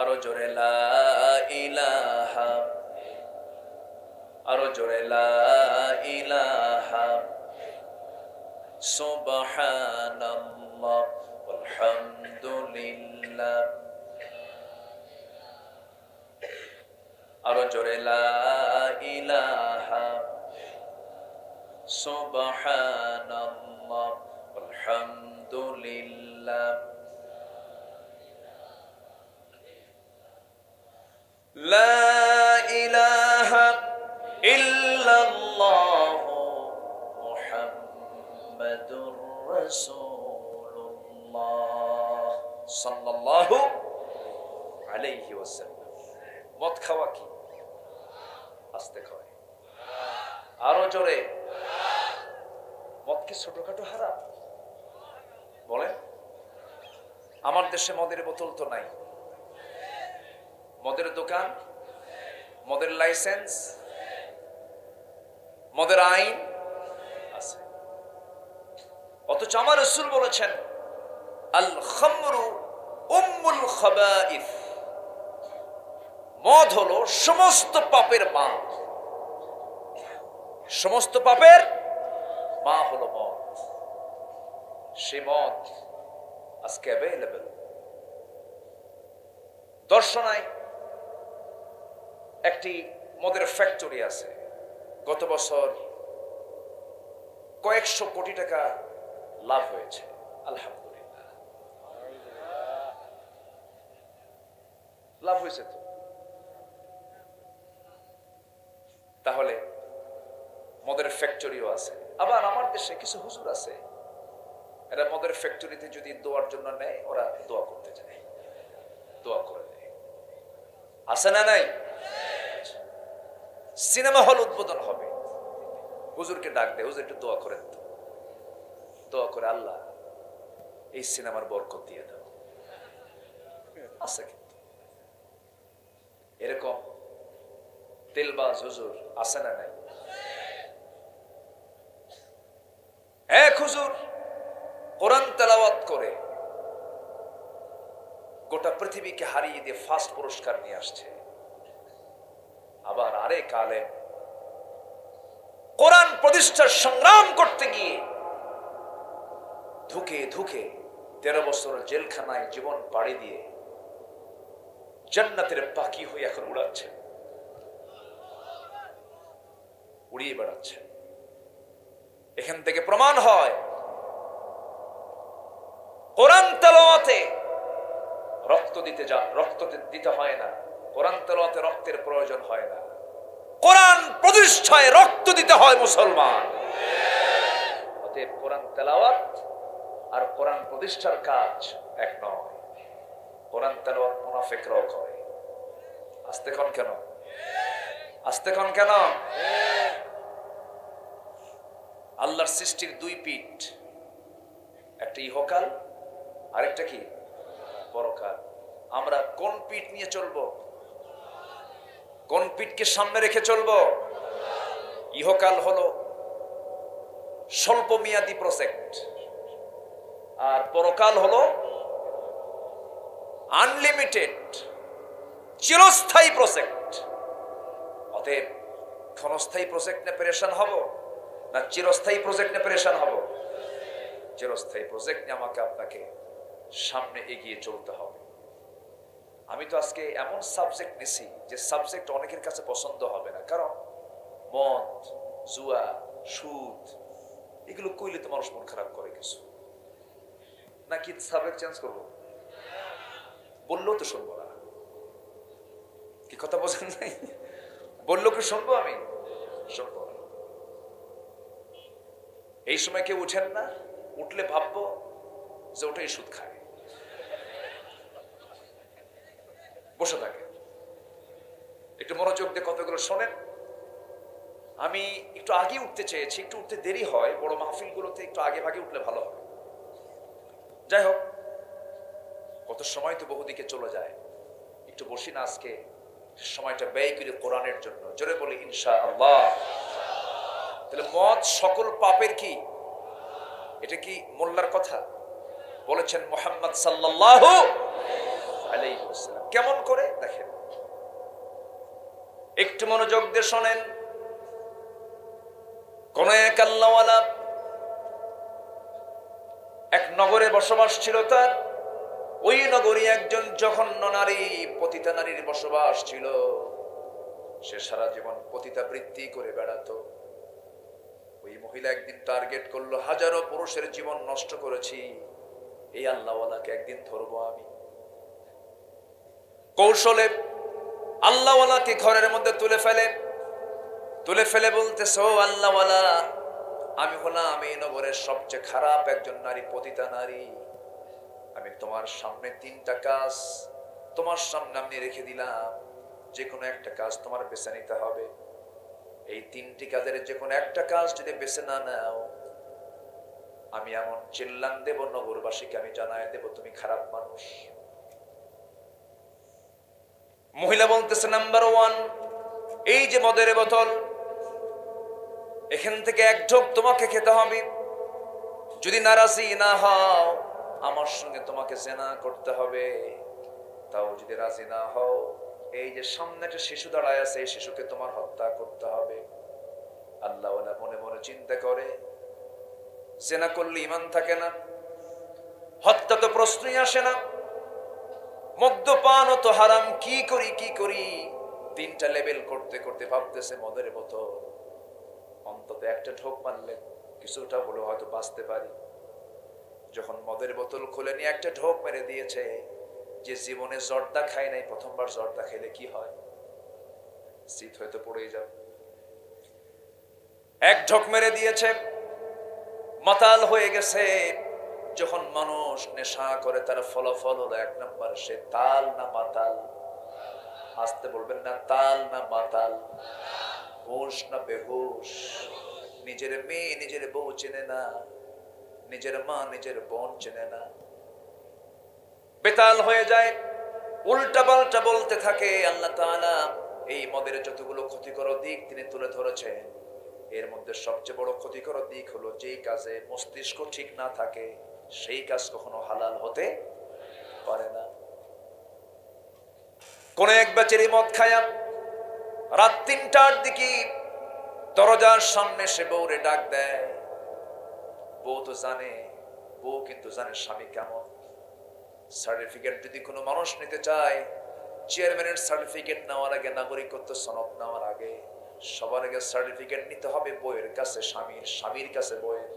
আরো জোরে লা ইলাহা, আরো জোরে লা ইলাহা। সুবহানাল্লাহ ওয়ালহামদুলিল্লাহ। আরো জোরে লা ইলাহা। সুবহানাল্লাহ ওয়ালহামদুলিল্লাহ। লা ইলাহা ইল্লাল্লাহ মুহাম্মাদুর রাসূলুল্লাহ সাল্লাল্লাহু আলাইহি ওয়াসাল্লাম। মদ খাওয়া কি? আস্তে খাওয়ায়। আরো জোরে। মদ কি ছোটখাটো হারাম? বলেন। আমার দেশে মদের বোতল তো নাই, মদের দোকান, মদের লাইসেন্স, মদের আইন আছে। অথচ আমার রাসূল বলেছেন, আল খামরু উম্মুল খাবাইস। মদ হলো সমস্ত পাপের মা। সমস্ত পাপের মা হলো মদ। সে মদ আজকে অ্যাভেলেবল। দর্শনায় একটি মদের ফ্যাক্টরি আছে। গত বছর কয়েকশো কোটি টাকা লাভ হয়েছে, আলহামদুলিল্লাহ। লাভ হয়েছে তো। তাহলে মদের ফ্যাক্টরিও আছে। আবার আমার দেশে কিছু হুজুর আছে, এরা মদের ফ্যাক্টরিতে যদি দোয়ার জন্য নেয়, ওরা দোয়া করতে যায়, দোয়া করে দেয়। আছে না নাই? সিনেমা হল উদ্বোধন হবে, হুজুরকে ডাক দেয়, হুজুর একটু দোয়া করেন তো। দোয়া করে, আল্লাহ এই সিনেমার বরকত দিয়ে দাও। আছে কিন্তু এরকম তেলবাজ হুজুর আছে না নাই? এক হুজুর কোরআন তেলাওয়াত করে গোটা পৃথিবীকে হারিয়ে দিয়ে ফার্স্ট পুরস্কার নিয়ে আসছে। আবার আরেক আলেম কোরআন প্রতিষ্ঠার সংগ্রাম করতে গিয়ে ধুকে ধুকে 13 বছর জেলখানায় জীবন পাড়ি দিয়ে জান্নাতের পাখি হয়ে এখন উড়াচ্ছেন, উড়িয়ে বেড়াচ্ছেন। এখান থেকে প্রমাণ হয় কোরআন তেলাওয়াতে রক্ত দিতে হয় না। কোরআন তেলাওয়াতে রক্তের প্রয়োজন হয় না। কোরআন প্রতিষ্ঠায় রক্ত দিতে হয় মুসলমান। অতএব কোরআন তেলাওয়াত আর কোরআন প্রতিষ্ঠার কাজ এক নয়। কোরআন তেলাওয়াত মুনাফিকরাও করে। আস্তে কোন কেন? আস্তে কোন কেন? আল্লাহর সৃষ্টির দুই পিঠ, একটা ইহকাল আরেকটা কি পরকাল। আমরা কোন পিঠ নিয়ে চলবো? কোন পিঠকে সামনে রেখে চলবো? ইহকাল হলো স্বল্প মেয়াদী প্রজেক্ট, আর পরকাল হলো আনলিমিটেড চিরস্থায়ী প্রজেক্ট। অতএব ক্ষণস্থায়ী প্রজেক্ট নিয়ে পেরেশান হব না চিরস্থায়ী প্রজেক্ট নিয়ে পেরেশান হব? চিরস্থায়ী প্রজেক্ট নিয়ে আমাকে আপনাকে সামনে এগিয়ে চলতে হবে। আমি তো আজকে এমন সাবজেক্ট নিছি যে সাবজেক্ট অনেকের কাছে পছন্দ হবে না, কারণ মদ, জুয়া, সুদ এগুলো কইলে তো মানুষ মন খারাপ করে কিছু। নাকি সাবজেক্ট চেঞ্জ করবো? বললেও তো শুনবো না। কি কথা বোঝেন নাই? বললো কি শুনবো? আমি শুনবো না। এই সময় কেউ উঠেন না, উঠলে ভাববো যে ওটাই সুদ খায়, বসে থাকে। একটু মনোযোগ দিয়ে কতগুলো শোনেন। আমি একটু আগে উঠতে চেয়েছি, একটু উঠতে দেরি হয়, বড় মাহফিল গুলোতে একটু আগে ভাগে উঠলে ভালো হয়। যাই হোক, কত সময় তো বহুদিকে চলে যায়, একটু বসি না আজকে সময়টা ব্যয় করি কোরআনের জন্য। জোরে বলি ইনশাআল্লাহ। তাহলে মদ সকল পাপের কি? এটা কি মোল্লার কথা? বলেছেন মুহাম্মদ সাল্লাল্লাহু আলাইহি ওয়াসাল্লাম। কেমন করে দেখেন, একটু মনোযোগ দিয়ে শোনেন। কোন এক আল্লাহওয়ালা এক নগরে বসবাস ছিল তার। ওই নগরী একজন জঘন্য নারী, পতিতা নারীর বসবাস ছিল। সে সারা জীবন পতিতাবৃত্তি করে বেড়াতো। ওই মহিলা একদিন টার্গেট করলো, হাজারো পুরুষের জীবন নষ্ট করেছি, এই আল্লাহওয়ালাকে একদিন ধরবো আমি। কৌশলে আল্লাহওয়ালাকে ঘরের মধ্যে তুলে ফেলে বলতেছে, ও আল্লাহওয়ালা, আমি হলাম এই নগরের সবচেয়ে খারাপ একজন নারী, পতিতা নারী। আমি তোমার সামনে তিনটা কাজ তোমার সামনে আমি রেখে দিলাম, যে কোনো একটা কাজ তোমার বেছে নিতে হবে। এই তিনটি কাজের যে কোনো একটা কাজ যদি বেছে না নাও, আমি এমন চিল্লান দেব, নগরবাসীকে আমি জানায় দেব তুমি খারাপ মানুষ। মহিলা বলতেছে, নাম্বার 1, এই যে মদের বোতল, এখান থেকে এক ঢোক তোমাকে খেতে হবে। যদি নারাজি না হও, আমার সঙ্গে তোমাকে জেনা করতে হবে। তাও যদি রাজি না হও, এই যে সামনে একটা শিশু দাঁড়ায় আছে, এই শিশুকে তোমার হত্যা করতে হবে। আল্লাহওয়ালা মনে মনে চিন্তা করে, জেনা করলে ঈমান থাকে না, হত্যা তো প্রশ্নই আসে না, মদ্যপান তো হারাম, কি করি। তিনটা লেভেল করতে করতে ভাবতেছে, মদের বোতল অন্তত একটা ঢোক মারলে কিছুটা হলেও হয়তো বাঁচতে পারি। যখন মদের বোতল খুলে নিয়ে একটা ঢোক মেরে দিয়েছে, যে জীবনে জর্দা খায় নাই, প্রথমবার জর্দা খেলে কি হয়, শীত হয়তো পড়েই যাবে। এক ঢোক মেরে দিয়েছে, মাতাল হয়ে গেছে। যখন মানুষ নেশা করে তার ফলাফল হলো 1 নাম্বার, সে তাল না মাতাল। আসতে বলবেন না, তাল না মাতাল, হুঁশ না বেহুশ। নিজের মেয়ে নিজের বউ চেনে না, নিজের মা নিজের বোন চেনে না, বেতাল হয়ে যায়, উল্টা পাল্টা বলতে থাকে। আল্লাহ তাআলা এই মদের যতগুলো ক্ষতিকর দিক তিনি তুলে ধরেছেন, এর মধ্যে সবচেয়ে বড় ক্ষতিকর দিক হলো যেই কাজে মস্তিষ্ক ঠিক না থাকে, সেই কাজ কখনো হালাল হতে পারে না। কোন এক বেচারি মদ খায়া রাত 3টার দিকে দরজার সামনে সে বউরে ডাক দেয়। বউ তো জানে, বউ কিন্তু জানে স্বামী কেমন। সার্টিফিকেট যদি কোনো মানুষ নিতে চায়, চেয়ারম্যানের সার্টিফিকেট নেওয়ার আগে, নাগরিকত্ব সনদ নেওয়ার আগে সবার আগে সার্টিফিকেট নিতে হবে বউয়ের কাছে, স্বামীর কাছে বউয়ের,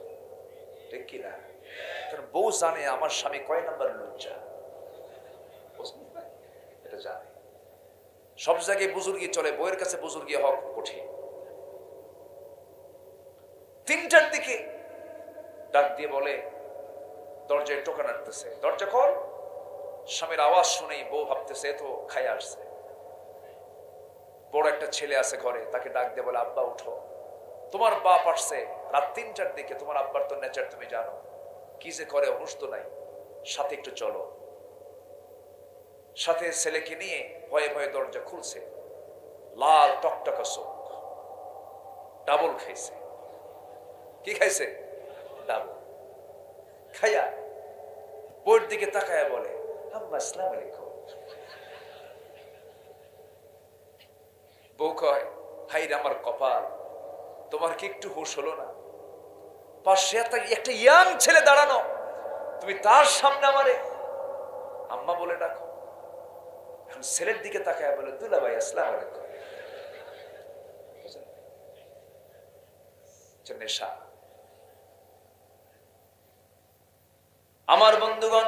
ঠিক কিনা? কারণ বউ জানে আমার স্বামী কয় নাম্বার লজ্জা, এটা জানে। সব জায়গায় বুজুর্গি চলে, বউয়ের কাছে বুজুর্গি হওয়া কঠিন। 3টার দিকে ডাক দিয়ে বলে, দরজায় টোকা নাড়তেছে, দরজা খোল। স্বামীর আওয়াজ শুনেই বউ ভাবতেছে তো খাই আসছে। বড় একটা ছেলে আছে ঘরে, তাকে ডাক দিয়ে বলে, আব্বা উঠো, তোমার বাপ আসছে রাত 3টার দিকে, তোমার আব্বার তো নেচার তুমি জানো, কি যে করে হুঁশ তো নাই, সাথে একটু চলো। সাথে ছেলেকে নিয়ে ভয়ে ভয়ে দরজা খুলছে, লাল টকটকা চোখ, ডাবল খাইছে। কি খাইছে? ডাবল খাইয়া বউর দিকে তাকায় বলে, আম্মা আসসালামু আলাইকুম। বউ কয়, হাই রে আমার কপাল, তোমার কি একটু হুঁশ হলো না? পাশে একটা ইয়াং ছেলে দাঁড়ানো, তুমি তার সামনে আমারে আম্মা বলে ডাকো। এখন ছেলের দিকে তাকায় বলে, দুলা ভাই আসসালামু আলাইকুম। নেশা। আমার বন্ধুগণ,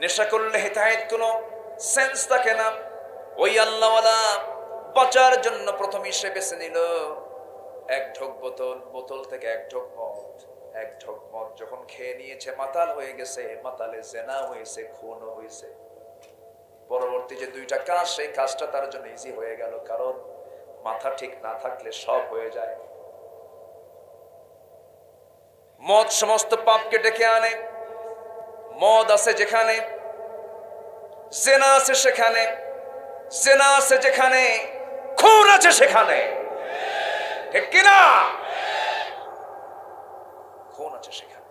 নেশা করলে হেদায়েত কোনো সেন্স থাকে না। ওই আল্লাহওয়ালা বাঁচার জন্য প্রথমে সে বেছে নিল এক ঢোক বোতল থেকে এক ঢোক মদ যখন খেয়ে নিয়েছে, মাতাল হয়ে গেছে, মাতালে জেনা হয়েছে, খুনও হয়েছে। পরবর্তী যে 2টা কাজ, সেই কাজটা তার জন্য ইজি হয়ে গেল, কারণ মাথা ঠিক না থাকলে সব হয়ে যায়। মদ সমস্ত পাপকে ডেকে আনে। মদ আছে যেখানে, জেনা আছে সেখানে, জেনা আছে যেখানে, খুন আছে সেখানে, ঠিক কিনা? খুন আছে সেখানে।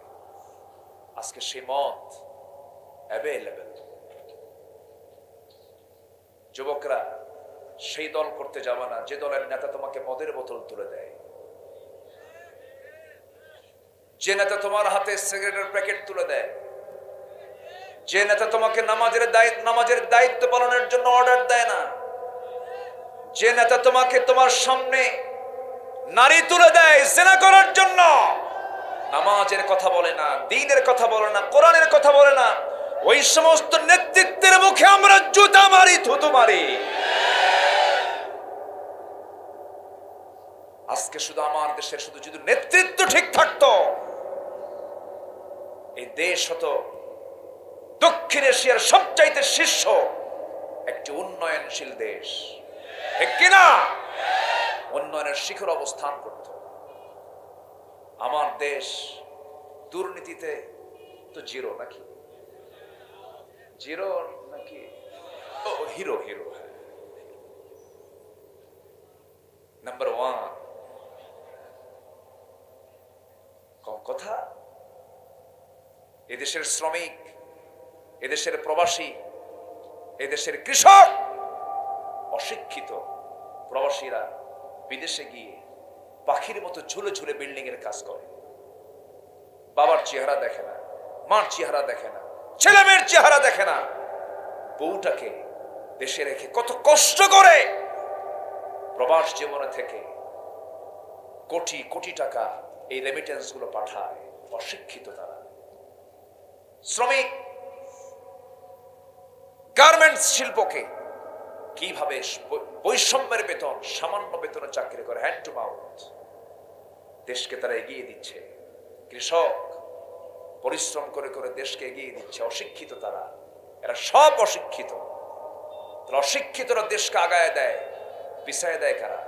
আজকে সেই মদ অ্যাভেলেবল। যুবকরা, সেই দল করতে যাবে না যে দলের নেতা তোমাকে মদের বোতল তুলে দেয়, যে নেতা তোমার হাতে সিগারেটের প্যাকেট তুলে দেয়, যে নেতা তোমাকে নামাজের দায়িত্ব পালনের জন্য অর্ডার দেয় না, যে নেতা তোমাকে তোমার সামনে নারী তুলে দেয় জিনা করার জন্য, নামাজের কথা বলে না, দ্বীনের কথা বলে না, কোরআনের কথা বলে না, ওই সমস্ত নেতৃত্বের মুখে আমরা জুতা মারি, থুতু মারি। আজকে শুধু আমার দেশের শুধু যদি নেতৃত্ব ঠিক থাকতো, এই দেশ হতো দক্ষিণ এশিয়ার সবচাইতে শীর্ষ একটি উন্নয়নশীল দেশ, ঠিক কিনা? উন্নয়নের শিখর অবস্থান করত। আমার দেশ দুর্নীতিতে তো জিরো নাকি? জিরো নাকি? ও হিরো, নাম্বার 1। কম কথা? এদেশের শ্রমিক, এদেশের প্রবাসী, এদেশের কৃষক, অশিক্ষিত প্রবাসীরা বিদেশে গিয়ে পাখির মতো ঝুলে ঝুলে বিল্ডিং এর কাজ করে। বাবার চেহারা দেখে না, মার চেহারা দেখে না, ছেলে মেয়ের চেহারা দেখে না। বউটাকে দেশে রেখে কত কষ্ট করে প্রবাস জীবনে থেকে কোটি কোটি টাকা এই রেমিটেন্স গুলো পাঠায়। অশিক্ষিত তারা। শ্রমিক গার্মেন্টস শিল্পকে কিভাবে বৈষম্যের বেতন, সামান্য বেতনে চাকরি করে, হ্যান্ড টু মাউথ, দেশকে তারা এগিয়ে দিচ্ছে। কৃষক পরিশ্রম করে করে দেশকে এগিয়ে দিচ্ছে। অশিক্ষিত তারা, এরা সব অশিক্ষিত। অশিক্ষিতরা দেশকে আগায় দেয়, পিছায় দেয় কারা?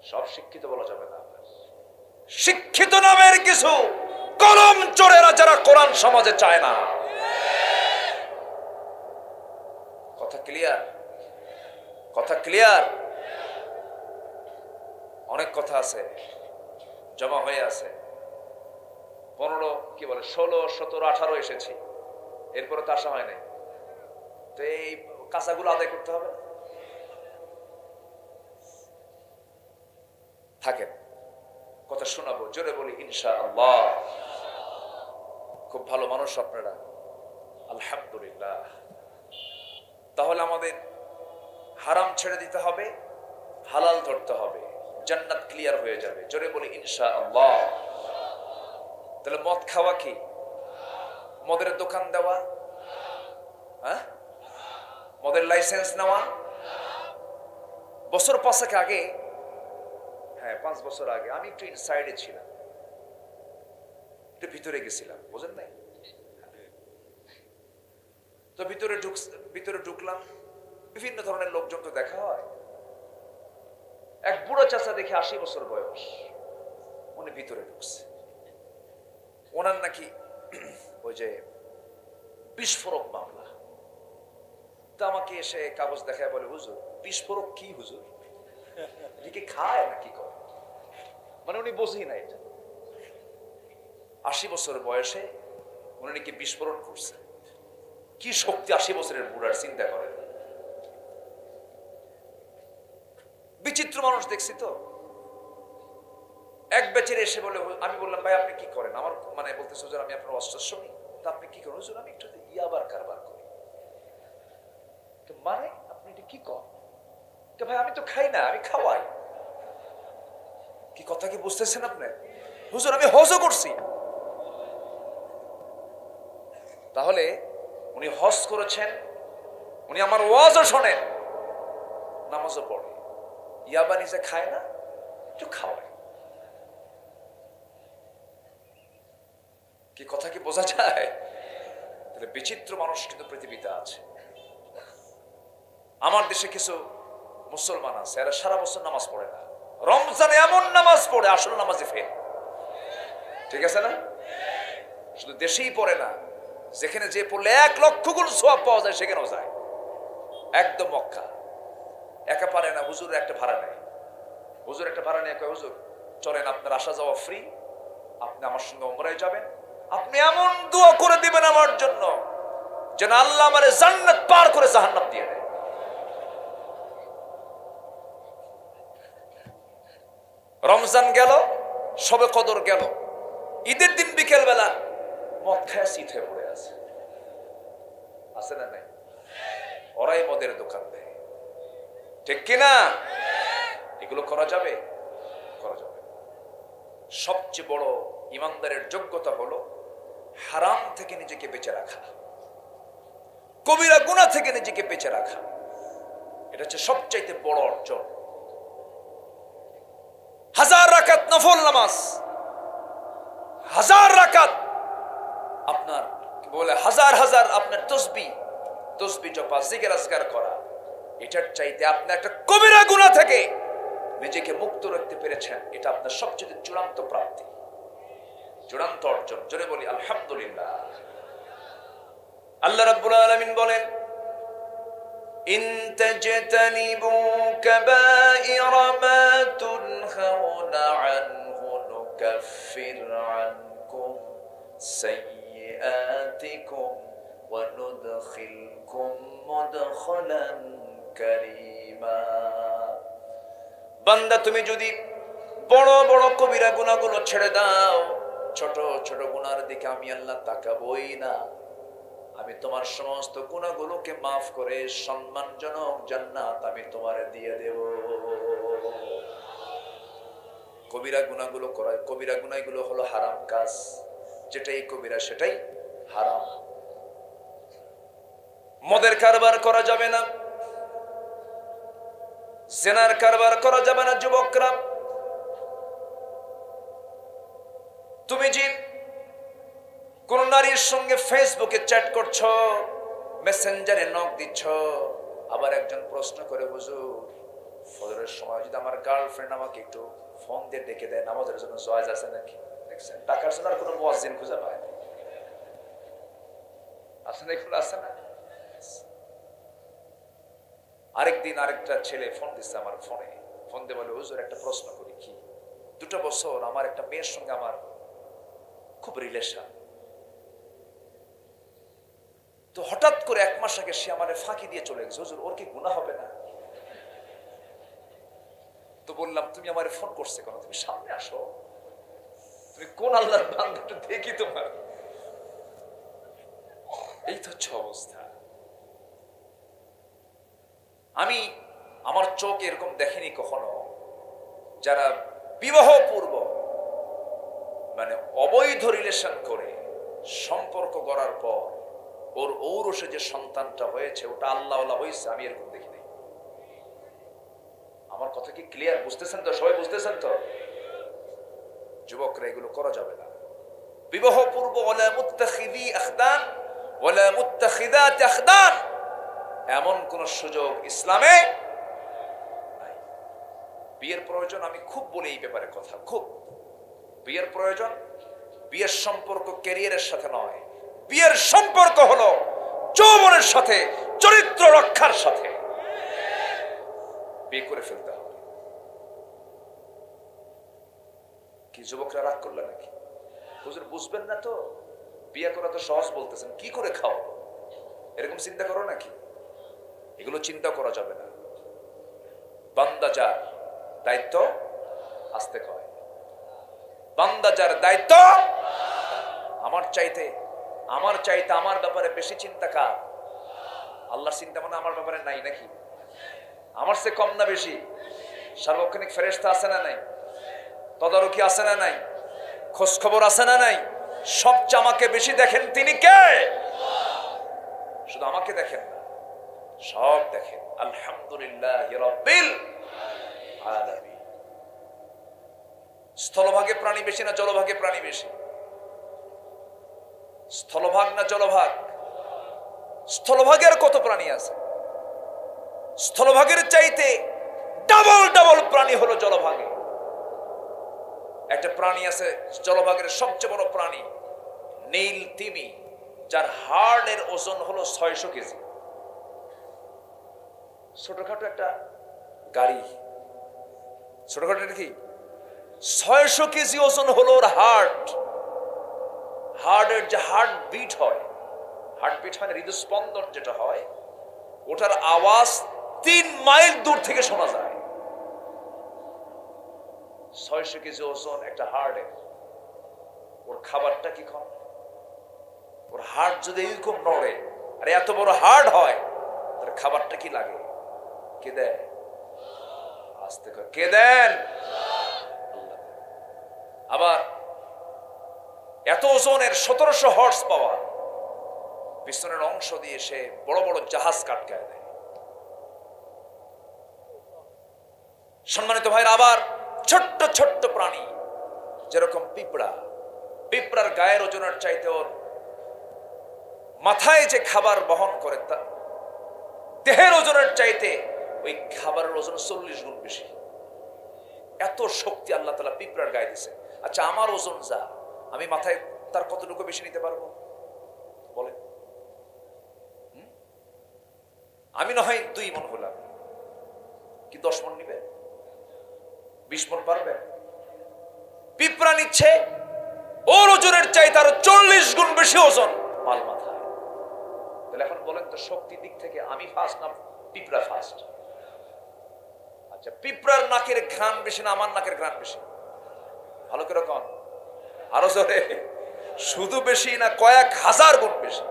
সব শিক্ষিত বলা যাবে না। শিক্ষিত নামের কিছু কলম চোরেরা, যারা কোরআন সমাজে চায় না। কথা ক্লিয়ার? কথা ক্লিয়ার? অনেক কথা আছে, জমা হয়ে আছে। 15 কি বলে 16, 17, 18 এসেছি, এরপরে তো আসা হয় নাই। তো এই কাঁচাগুলো আদায় করতে হবে। থাকেন, কথা শোনাবো, জোরে বলি ইনশাআল্লাহ। খুব ভালো মানুষ আপনারা, আলহামদুলিল্লাহ। তাহলে আমাদের হারাম ছেড়ে দিতে হবে, হালাল ধরতে হবে, জান্নাত ক্লিয়ার হয়ে যাবে। জোরে বলি ইনশাআল্লাহ। তাহলে মদ খাওয়া কি? মদের দোকান দেওয়া, হ্যাঁ, মদের লাইসেন্স নেওয়া। বছর 5 আগে, হ্যাঁ 5 বছর আগে আমি একটু ইনসাইডে ছিলাম, একটু ভিতরে গেছিলাম, বুঝেন নাই? তো ভিতরে ঢুকলাম, বিভিন্ন ধরনের লোকজন তো দেখা হয়। এক বুড়ো চাচা দেখে 80 বছর বয়স, উনি ভিতরে ঢুকছে। ওনার নাকি ওই যে বিস্ফোরক মামলা। তা আমাকে এসে কাগজ দেখায় বলে, হুজুর বিস্ফোরক কি হুজুর? এদিকে খায় নাকি করে? মানে উনি বোঝেই না এটা। 80 বছর বয়সে উনি নাকি বিস্ফোরণ করছে। কি শক্তি 80 বছরের বুড়ার, চিন্তা করেন। বিচিত্র মানুষ দেখছি তো। এক বেচারে এসে বলে, আমি বললাম ভাই আপনি কি করেন? আমার মানে বলতেছে হুজুর আমি আপনার ওয়াজ শুনি। তা আপনি কি করেন? হুজুর আমি একটু ইয়াবার কারবার করি। তো মানে আপনি এটা কি করেন? ভাই আমি তো খাই না, আমি খাওয়াই। কি কথা কি বুঝতেছেন আপনি? হুজুর আমি হজও করছি। তাহলে উনি হজ করেছেন, উনি আমার ওয়াজও শোনেন, নামাজও পড়ে, ইয়াবা নিজে খায় না, একটু খাওয়ায়। কি কথা কি বোঝা যায়? তাহলে বিচিত্র মানুষ কিন্তু পৃথিবীতে আছে। আমার দেশে কিছু মুসলমান আছে, এরা সারা বছর নামাজ পড়ে না, রমজানে এমন নামাজ পড়ে আসলে নামাজে ফেল। ঠিক আছে না? শুধু দেশেই পড়ে না, যেখানে যে পড়লে 1 লক্ষ গুণ সওয়াব পাওয়া যায় সেখানেও যায়। একদম মক্কা। একা পারে না, হুজুর একটা ভাড়া নেয়। হুজুর একটা ভাড়া নিয়ে কয়, হুজুর চলেন আপনার আসা যাওয়া ফ্রি, আপনি আমার সঙ্গে উমরায় যাবেন, আপনি এমন দোয়া করে দিবেন আমার জন্য যেন আল্লাহ আমারে জান্নাত পার করে জাহান্নাম দিয়ে দেয়। রমজান গেল, শবে কদর গেল, ঈদের দিন বিকেল বেলা মদ খায় শীত হয়ে পড়ে আছে। আছে না নাই? ওরাই মদের দোকান দেয়। ঠিক কিনা? এগুলো করা যাবে? করা যাবে। সবচেয়ে বড় ইমানদারের যোগ্যতা হলো হারাম থেকে নিজেকে বেঁচে রাখা, কবিরা গুনাহ থেকে নিজেকে বেঁচে রাখা। এটা হচ্ছে সবচাইতে বড় অর্জন। 1000 রাকাত নফল নামাজ, 1000 রাকাত আপনার বলে হাজার হাজার আপনার তসবিহ জপা, জিকির আজকার করা, এটার চাইতে আপনি একটা কবিরা গুনাহ থেকে নিজেকে মুক্ত রাখতে পেরেছেন, এটা আপনার সবচেয়ে চূড়ান্ত প্রাপ্তি, চূড়ান্ত অর্জন। জোরে বলি আলহামদুলিল্লাহ। আল্লাহ রাব্বুল আলামিন বলেন, ইন তাজতানিবু কাবাইরা মা তুনহাউনা আনহু নুকাফির আনকুম সাইয়্যাতিকুম ওয়া নুদখিলকুম মুদখালান কারীমা। বান্দা তুমি যদি বড় বড় কবিরা গুনাহগুলো ছেড়ে দাও, ছোট ছোট গুনার দিকে আমি আল্লাহ তাকাবই না। আমি তোমার সমস্ত গুনাহগুলোকে মাফ করে সম্মানজনক জান্নাত আমি তোমারে দিয়ে দেব। কবিরা গুনাহগুলো করায়, কবিরা গুনাহগুলো হলো হারাম কাজ, যেটাই কবিরা সেটাই হারাম। মদের কারবার করা যাবে না, জিনার কারবার করা যাবে না। যুবকরা, তুমি যে কোন নারীর সঙ্গে ফেসবুকে চ্যাট করছো, মেসেঞ্জারে নক দিচ্ছ, আবার একজন প্রশ্ন করে, হুজুর ফজরের সময় যদি আমার গার্লফ্রেন্ড আমাকে একটু ফোন দিয়ে ডেকে দেয়, নামাজের জন্য জায়েজ আছে নাকি? দেখছেন, টাকার জন্য আর কোনো মুয়াজ্জিন খুঁজে পায় না। আছে না? এগুলো আছে না? আরেকদিন আরেকটা ছেলে ফোন দিচ্ছে আমার ফোনে, ফোন দিয়ে বলে, হুজুর একটা প্রশ্ন করি। কি? 2 বছর আমার একটা মেয়ের সঙ্গে আমার খুব রিলেশন, তো হঠাৎ করে 1 মাস আগে সে আমার ফাঁকি দিয়ে চলে গেছে, হুজুর ওর কি গুনাহ হবে না? তো বললাম, তুমি আমার ফোন করছে কেন? তুমি সামনে আসো, তুমি কোন আল্লাহর বান্দা একটু দেখি তোমার। এই তো হচ্ছে অবস্থা। আমি আমার চোখ এরকম দেখেনি কখনো, যারা বিবাহ পূর্ব মানে অবৈধ রিলেশন করে সম্পর্ক গড়ার পর ওর ঔরসে যে সন্তানটা হয়েছে ওটা আল্লাহওয়ালা হয়েছে, আমি এরকম দেখি নাই। আমার কথা কি ক্লিয়ার? বুঝতেছেন তো? সবাই বুঝতেছেন তো? যুবকরা, এগুলো করা যাবে না। বিবাহ পূর্ব ওয়ালা মুত্তাখিদি আখদান ওয়ালা মুত্তাখিদাত আখদান, এমন কোন সুযোগ ইসলামে নাই। বিয়ের প্রয়োজন আমি খুব বলি এই ব্যাপারে কথা, খুব বিয়ের প্রয়োজন। বিয়ের সম্পর্ক ক্যারিয়ারের সাথে নয়, বিয়ের সম্পর্ক হলো যৌবনের সাথে, চরিত্র রক্ষার সাথে। বিয়ে করে ফেলতে হবে। কি যুবকরা রাগ করলে নাকি? হুজুর বুঝবেন না তো, বিয়ে করা তো সহজ বলতেছেন, কি করে খাও এরকম চিন্তা করো নাকি? এগুলো চিন্তা করা যাবে না। বান্দা যার দায়িত্ব আস্তে কয়, বান্দা যার দায়িত্ব, আমার চাইতে আমার ব্যাপারে বেশি চিন্তা কার? আল্লাহর চিন্তা মানে আমার ব্যাপারে নাই নাকি? আমার চেয়ে কম না বেশি? সার্বক্ষণিক ফেরেশতা আছে না নাই? তদারকি আছে না নাই? খোঁজ খবর আছে না নাই? সবচেয়ে আমাকে বেশি দেখেন তিনি কে? শুধু আমাকে দেখেন না, সব দেখেন। আলহামদুলিল্লাহ রাব্বিল আলামিন। স্থলভাগে প্রাণী বেশি না জলভাগে প্রাণী বেশি? স্থলভাগ না জলভাগ? স্থলভাগের কত প্রাণী আছে? স্থলভাগের চাইতে ডাবল ডাবল প্রাণী হলো জলভাগে। একটা প্রাণী আছে জলভাগের সবচেয়ে বড় প্রাণী, নীল তিমি, যার হাড়ের ওজন হলো 600 কেজি। ছোটখাটো একটা গাড়ি, ছোটখাটো কি 600 কেজি ওজন হলো ওর হার্টের যে হার্ট বিট হয় না, হৃদস্পন্দন যেটা হয়, ওটার আওয়াজ 3 মাইল দূর থেকে শোনা যায়। 600 কেজি ওজন একটা হার্টের। ওর খাবারটা কি কম? ওর হার্ট যদি এরকম নড়ে আর এত বড় হার্ট হয়, তার খাবারটা কি লাগে? কে দেয়? আস্তে করে কে দেন? আল্লাহ। আবার এত ওজনের 1700 হর্স পাওয়ার পিছনের অংশ দিয়ে সে বড় বড় জাহাজ কাটকায় দেয়। সম্মানিত ভাইরা, আবার ছোট্ট ছোট্ট প্রাণী যেরকম পিঁপড়ার গায়ের ওজনের চাইতে ওর মাথায় যে খাবার বহন করে তা দেহের ওজনের চাইতে ওই খাবারের ওজন 40 গুণ বেশি। এত শক্তি আল্লাহ তাআলা পিঁপড়ার গায়ে দিয়েছে। আচ্ছা, আমার ওজন যা, আমি মাথায় তার কতটুকু বেশি নিতে পারবো বলে? আমি না হয় 2 মণ হলাম, কি 10 মণ নিবে? 20 মণ পারবে? পিঁপড়া নিচ্ছে ওর ওজনের চাইতে আরো 40 গুণ বেশি ওজন মাল মাথায়। তাহলে এখন বলেন তো, শক্তির দিক থেকে আমি ফার্স্ট না পিঁপড়া ফার্স্ট? আচ্ছা, পিঁপড়ার নাকের ঘ্রাণ বেশি না আমার নাকের ঘ্রাণ বেশি? ভালো করে কন, আরো জোরে। শুধু বেশি না কয়েক হাজার গুণ বেশি।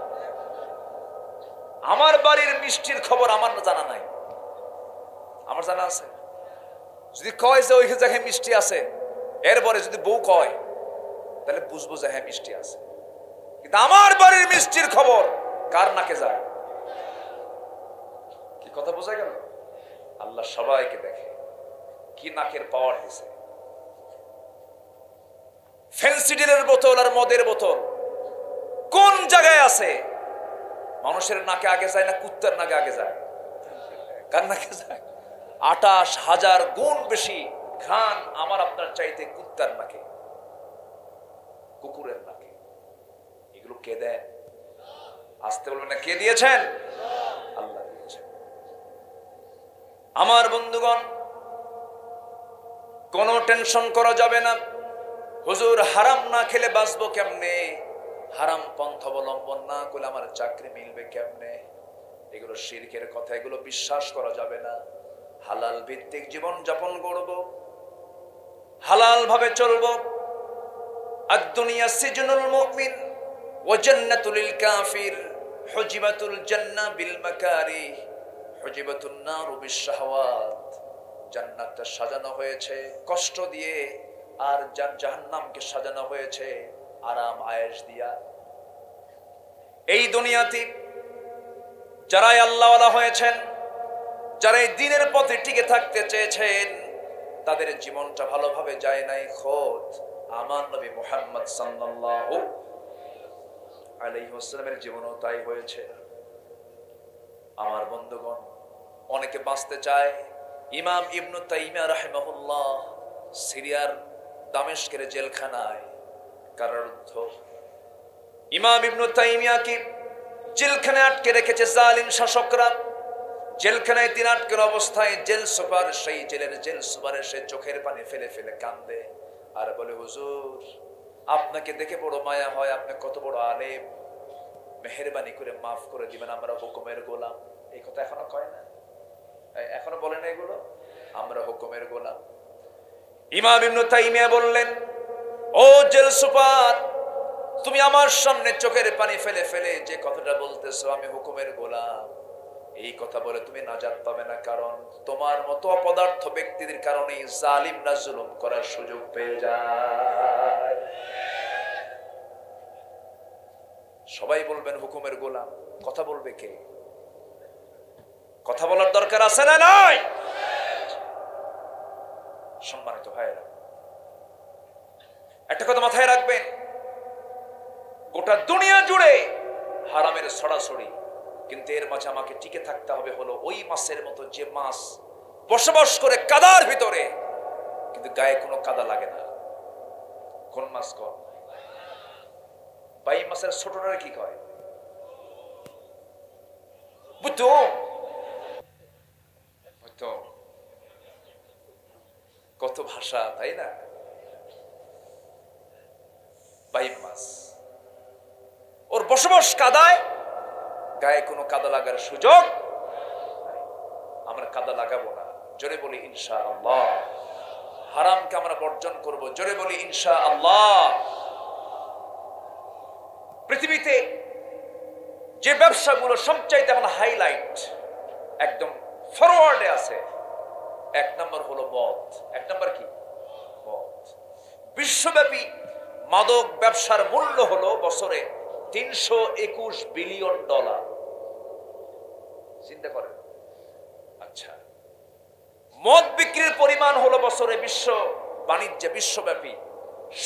আমার বাড়ির মিষ্টির খবর আমার জানা নাই, আমার জানা আছে। যদি কয় যে ওই জায়গায় মিষ্টি আছে, এরপরে যদি বউ কয়, তাহলে বুঝবো যে হ্যাঁ মিষ্টি আছে। কিন্তু আমার বাড়ির মিষ্টির খবর কার নাকে যায়? কি কথা বোঝা গেল? আল্লাহ সবাইকে দেখে, কি নাকের পাওয়ার দিছে। ফেন্সিডিলের বোতল আর মদের বোতল কোন জায়গায় আছে? মানুষের নাকে আগে যায় না কুত্তার নাকে আগে যায়? কার নাকে যায়? 28,000 গুণ বেশি ঘ্রাণ আমার আপনার চাইতে কুত্তার নাকে, কুকুরের নাকে। এগুলো কে দেন? আসতে বলবেন না, কে দিয়েছেন? আল্লাহ দিয়েছেন। আমার বন্ধুগণ, কোনো টেনশন করা যাবে না। হুজুর, হারাম না খেলে বাঁচবো কেমনে? হারাম পন্থা অবলম্বন না করলে আমার চাকরি মিলবে কেমনে? এগুলো শিরকের কথা, এগুলো বিশ্বাস করা যাবে না। হালাল ভিত্তিক জীবন যাপন করব, হালাল ভাবে চলবো। আদ-দুনিয়া সিজনুল মুমিন ওয়া জান্নাতুল লিল কাফির, হুজিবাতুল জান্নাহ বিল মাকারিহ, হুজিবাতুন নার বিশ শাহওয়াত। জান্নাতটা সাজানো হয়েছে কষ্ট দিয়ে, আর জাহান্নামকে সাজানো হয়েছে আরাম আয়েশ দিয়া। এই দুনিয়াতে যারাই আল্লাহওয়ালা হয়েছেন, যারা এই দ্বীনের পথে টিকে থাকতে চেয়েছেন, তাদের জীবনটা ভালোভাবে যায় নাই। খোদ আমার নবী মুহাম্মদ সাল্লাল্লাহু আলাইহি ওয়াসাল্লামের জীবনও তাই হয়েছে। আমার বন্ধুগণ, অনেকে বাঁচতে চায়। ইমাম ইবনু তাইমিয়া রাহিমাহুল্লাহ সিরিয়ার দামেস্কের জেলখানায় কারারুদ্ধ। ইমাম ইবনু তাইমিয়াকে জেলখানায় আটকে রেখেছে জালিম শাসকরা। জেলখানায় তিনি আটকের অবস্থায় জেল সুপার, সেই জেলের জেল সুপারের সে চোখের পানি ফেলে ফেলে কান্দে আর বলে, হুজুর আপনাকে দেখে বড় মায়া হয়, আপনি কত বড় আলেম, মেহেরবানি করে মাফ করে দিবেন, আমরা হুকুমের গোলাম। এই কথা এখনো কয় না? এখনো বলে না এগুলো? আমরা হুকুমের গোলাম। ইমাম ইবনু তাইমিয়া বললেন, ও জেল সুপার, তুমি আমার সামনে চোখের পানি ফেলে ফেলে যে কথাটা বলতেছো আমি হুকুমের গোলাম, এই কথা বলে তুমি নাজাত পাবে না। কারণ তোমার মতো অপদার্থ ব্যক্তিদের কারণেই জালিমরা জুলুম করার সুযোগ পেয়ে যায়। সবাই বলবেন হুকুমের গোলাম, কথা বলবে কে? কথা বলার দরকার আছে না নাই? সম্মানিত ভাইরা, একটা কথা মাথায় রাখবেন, গোটা দুনিয়া জুড়ে হারামের ছড়াছড়ি, কিন্তু এর মাঝে আমাকে টিকে থাকতে হবে হলো ওই মাছের মতো যে মাছ বসবাস করে কাদার ভিতরে, কিন্তু গায়ে কোনো কাদা লাগে না। কোন মাছ? কম বাই মাছের ছোটটারে কি কয়? বুঝতো কত ভাষা, তাই না? বাই মাছ, ওর বসবাস কাদায়, গায়ে কোনো কাদা লাগার সুযোগ নাই। আমরা কাদা লাগাবো না, জোরে বলি ইনশাআল্লাহ। হারামকে আমরা বর্জন করব, জোরে বলি ইনশাআল্লাহ। পৃথিবীতে যে ব্যবসাগুলো সবচাইতে এখন হাইলাইট, একদম ফরওয়ার্ডে আছে, এক নম্বর হলো মদ। এক নম্বর কি? মদ। বিশ্বব্যাপী মাদক ব্যবসার মূল্য হলো বছরে $321 বিলিয়ন। চিন্তা করেন। আচ্ছা, মদ বিক্রির পরিমাণ হলো বছরে বিশ্ব বাণিজ্যে বিশ্বব্যাপী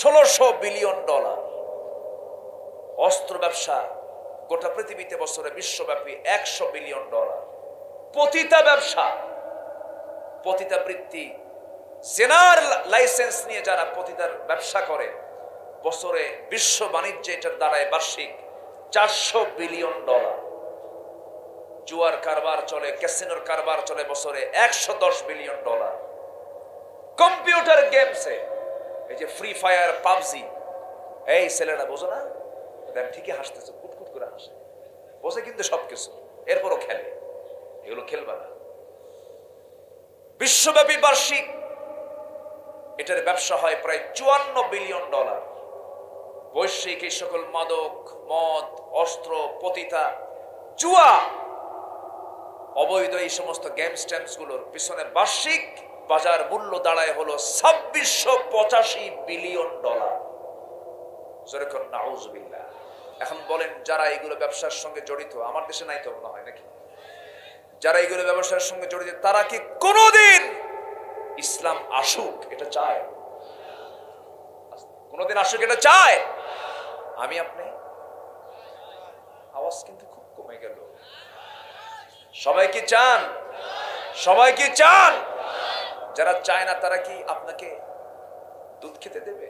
$1600 বিলিয়ন। অস্ত্র ব্যবসা গোটা পৃথিবীতে বছরে বিশ্বব্যাপী $100 বিলিয়ন। পতিতা ব্যবসা, পতিতা বৃত্তি, জেনার লাইসেন্স নিয়ে যারা পতিতার ব্যবসা করে, বছরে বিশ্ব বাণিজ্যে এটার দ্বারায় বার্ষিক $400 বিলিয়ন। জুয়ার কারবার চলে, ক্যাসিনোর কারবার চলে, বছরে $110 বিলিয়ন। কম্পিউটার গেমসে এই যে ফ্রি ফায়ার, পাবজি, এই ছেলেরা বোঝো না? ঠিকই হাসতেছে, কুটকুট করে হাসে, বোঝে কিন্তু সবকিছু, এরপরও খেলে। এগুলো খেলবা না। বিশ্বব্যাপী বার্ষিক এটার ব্যবসা হয় প্রায় $54 বিলিয়ন। বৈশ্বিক এই সকল মাদক, মদ, অস্ত্র, পতিতা, জুয়া, অবৈধ এই সমস্ত গেমস টেমস গুলোর পিছনে বার্ষিক বাজার মূল্য দাঁড়ায় হলো $2685 বিলিয়ন। যেরকম নাউজুবিল্লাহ। এখন বলেন, যারা এইগুলো ব্যবসার সঙ্গে জড়িত, আমার দেশে নাই তো মনে হয় নাকি, যারা এইগুলো ব্যবসার সঙ্গে জড়িত, তারা কি কোনোদিন ইসলাম আসুক এটা চায়? কোনোদিন আসুক এটা চায়? আমি আপনি? আওয়াজ কিন্তু খুব কমে গেল। সবাই কি চান? সবাই কি চান? যারা চায় না তারা কি আপনাকে দুধ খেতে দেবে?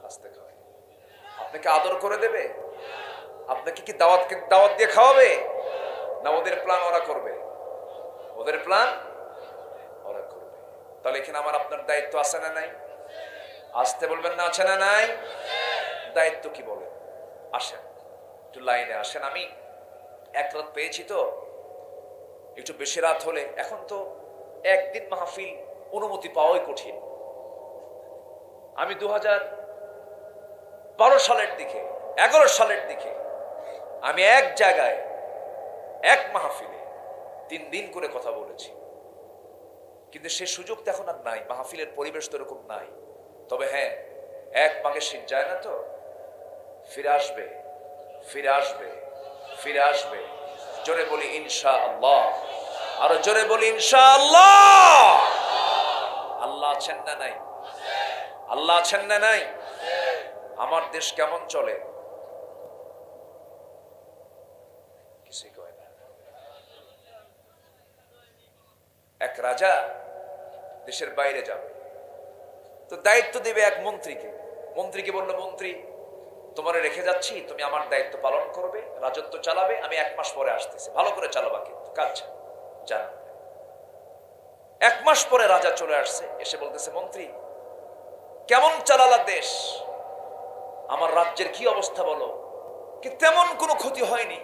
আস্তে খাবে। আপনাকে আদর করে দেবে? আপনাকে কি দাওয়াত দিয়ে খাওয়াবে? না ওদের প্ল্যান ওরা করবে? ওদের প্ল্যান ওরা করবে। তাহলে এখানে আমার আপনার দায়িত্ব আছে না নাই? আসতে বলবেন না, আছে না নাই? দায়িত্ব কি বলেন? আসেন একটু লাইনে আসেন। আমি এক রাত পেয়েছি তো, একটু বেশি রাত হলে, এখন তো একদিন মাহফিল অনুমতি পাওয়াই কঠিন। আমি 2012 সালের দিকে, 11 সালের দিকে আমি এক জায়গায় এক মাহফিলে 3 দিন করে কথা বলেছি, কিন্তু সে সুযোগ তো এখন আর নাই। মাহফিলের পরিবেশ তো এরকম নাই। তবে হ্যাঁ, এক পাকে শীত যায় না তো, ফিরে আসবে, ফিরে আসবে, ফিরে আসবে। জোরে বলি ইনশাআল্লাহ, আরো জোরে বলি ইনশাআল্লাহ। আল্লাহ আছেন না নাই? আল্লাহ আছেন না নাই? আমার দেশ কেমন চলে? কিছুই কয় না। এক রাজা দেশের বাইরে যাবে, তো দায়িত্ব দেবে এক মন্ত্রীকে। মন্ত্রীকে বললো, মন্ত্রী তোমারে রেখে যাচ্ছি, তুমি আমার দায়িত্ব পালন করবে, রাজত্ব চালাবে, আমি 1 মাস পরে আসতেছি, ভালো করে চালাবা কিন্তু কাজ জানা। 1 মাস পরে রাজা চলে আসছে, এসে বলতেছে, মন্ত্রী কেমন চালালা দেশ, আমার রাজ্যের কি অবস্থা বলো? কি তেমন কোনো ক্ষতি হয়নি,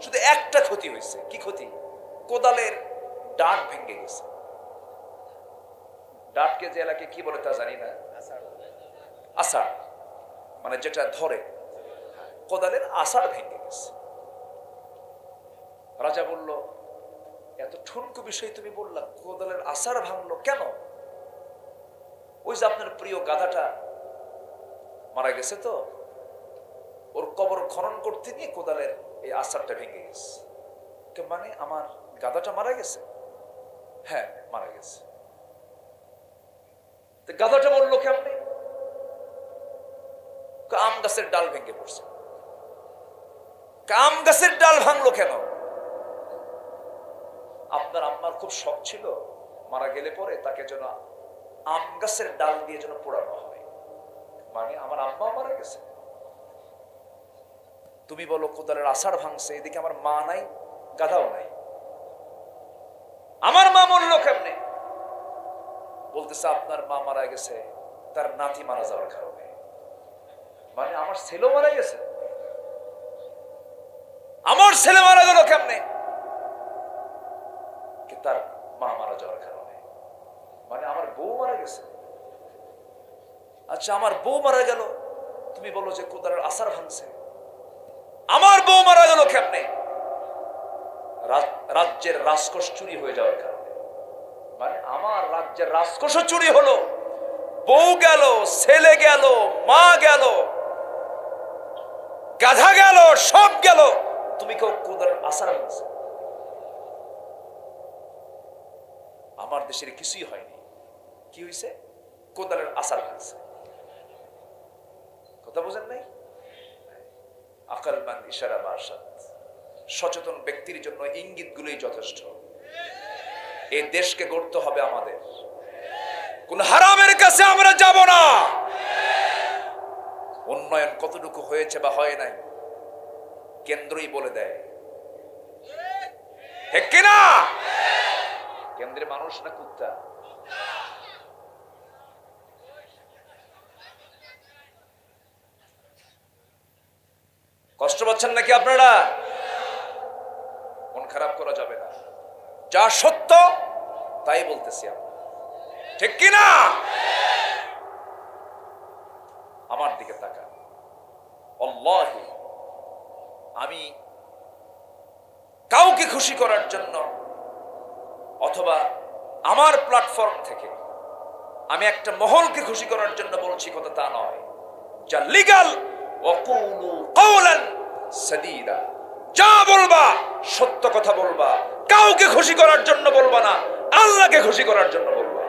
শুধু একটা ক্ষতি হয়েছে। কি ক্ষতি? কোদালের ডাট ভেঙে গেছে। ডাটকে যে এলাকায় কি বলে তা জানি না, আষাঢ় মানে যেটা ধরে, কোদালের আষাঢ় ভেঙে গেছে। রাজা বলল, এত ঠুনকু বিষয় তুমি বললা, কোদালের আষাঢ় ভাঙলো কেন? ওই যে আপনার প্রিয় গাধাটা মারা গেছে, তো ওর কবর খনন করতে গিয়ে কোদালের এই আষাঢ়টা ভেঙে গেছে। মানে আমার গাধাটা মারা গেছে? হ্যাঁ মারা গেছে। গাধাটা বললো কেমনে? আম গাছের ডাল ভেঙে পড়ছে। আম গাছের ডাল ভাঙলো কেন? আপনার আম্মার খুব শখ ছিল মারা গেলে পরে তাকে যেন আম গাছের ডাল দিয়ে যেন পোড়ানো হয়, মানে আমার আম্মা মারা গেছে। তুমি বলো কোদালের আষাঢ় ভাঙছে, এদিকে আমার মা নাই, গাধাও নাই, আমার মা মরলো কেমনে? বলতেছে আপনার মা মারা গেছে তার নাতি মারা যাওয়ার কারণে, মানে আমার ছেলেও মারা গেছে। আমার ছেলে মারা গেল কেমনে? তার মা মারা যাওয়ার কারণে, মানে আমার বউ মারা গেছে। আচ্ছা আমার বউ মারা গেল, তুমি বলো যে কোদালের আষাঢ় ভাঙছে, আমার বউ মারা গেল কেমনে? রাজ্যের রাজকোষ চুরি হয়ে যাওয়ার কারণে, মানে আমার রাজ্যের রাজকোষ চুরি হলো, বউ গেল, ছেলে গেল, মা গেল, গাধা গেল, সব গেল, তুমি কেউ কোদালের আষাঢ় ভাঙছে? আমার দেশের কিছুই হয়নি, কি হয়েছে? কোদালের আষাঢ় ভাঙছে। কথা বোঝেন নাই? আকলমান ইশারা বারসাত, সচেতন ব্যক্তির জন্য ইঙ্গিত গুলোই যথেষ্ট। এই দেশকে গড়তে হবে আমাদের, কোন হারামের কাছে আমরা যাব না। উন্নয়ন কতটুকু হয়েছে বা হয় নাই কেন্দ্রই বলে দেয়, ঠিক কিনা? কেন্দ্রে মানুষ না কুত্তা? কষ্ট পাচ্ছেন নাকি আপনারা? মন খারাপ করা যাবে না, যা সত্য তাই বলতেছি আমরা, ঠিক কিনা? আমার দিকে তাকা, আল্লাহি আমি কাউকে খুশি করার জন্য অথবা আমার প্ল্যাটফর্ম থেকে আমি একটা মহলকে খুশি করার জন্য বলছি কথা তা নয়। যা লিগ্যাল, ওয়াকুলু কাওলান সাদীদা, যা বলবা সত্য কথা বলবা, কাউকে খুশি করার জন্য বলবা না, আল্লাহকে খুশি করার জন্য বলবা।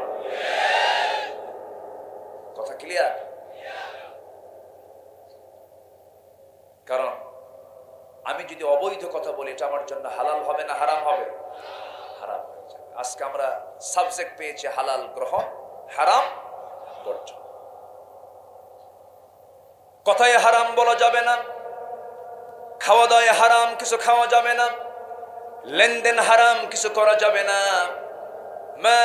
কথা ক্লিয়ার? কারণ আমি যদি অবৈধ কথা বলি এটা আমার জন্য হালাল হবে না হারাম হবে? হারাম হয়ে যাবে। আজকে আমরা সাবজেক্ট পেয়েছি হালাল গ্রহণ, হারাম বর্জন। কথায় হারাম বলা যাবে না, খাওয়া দাওয়ায় হারাম কিছু খাওয়া যাবে না, লেনদেন হারাম কিছু করা যাবে না। মা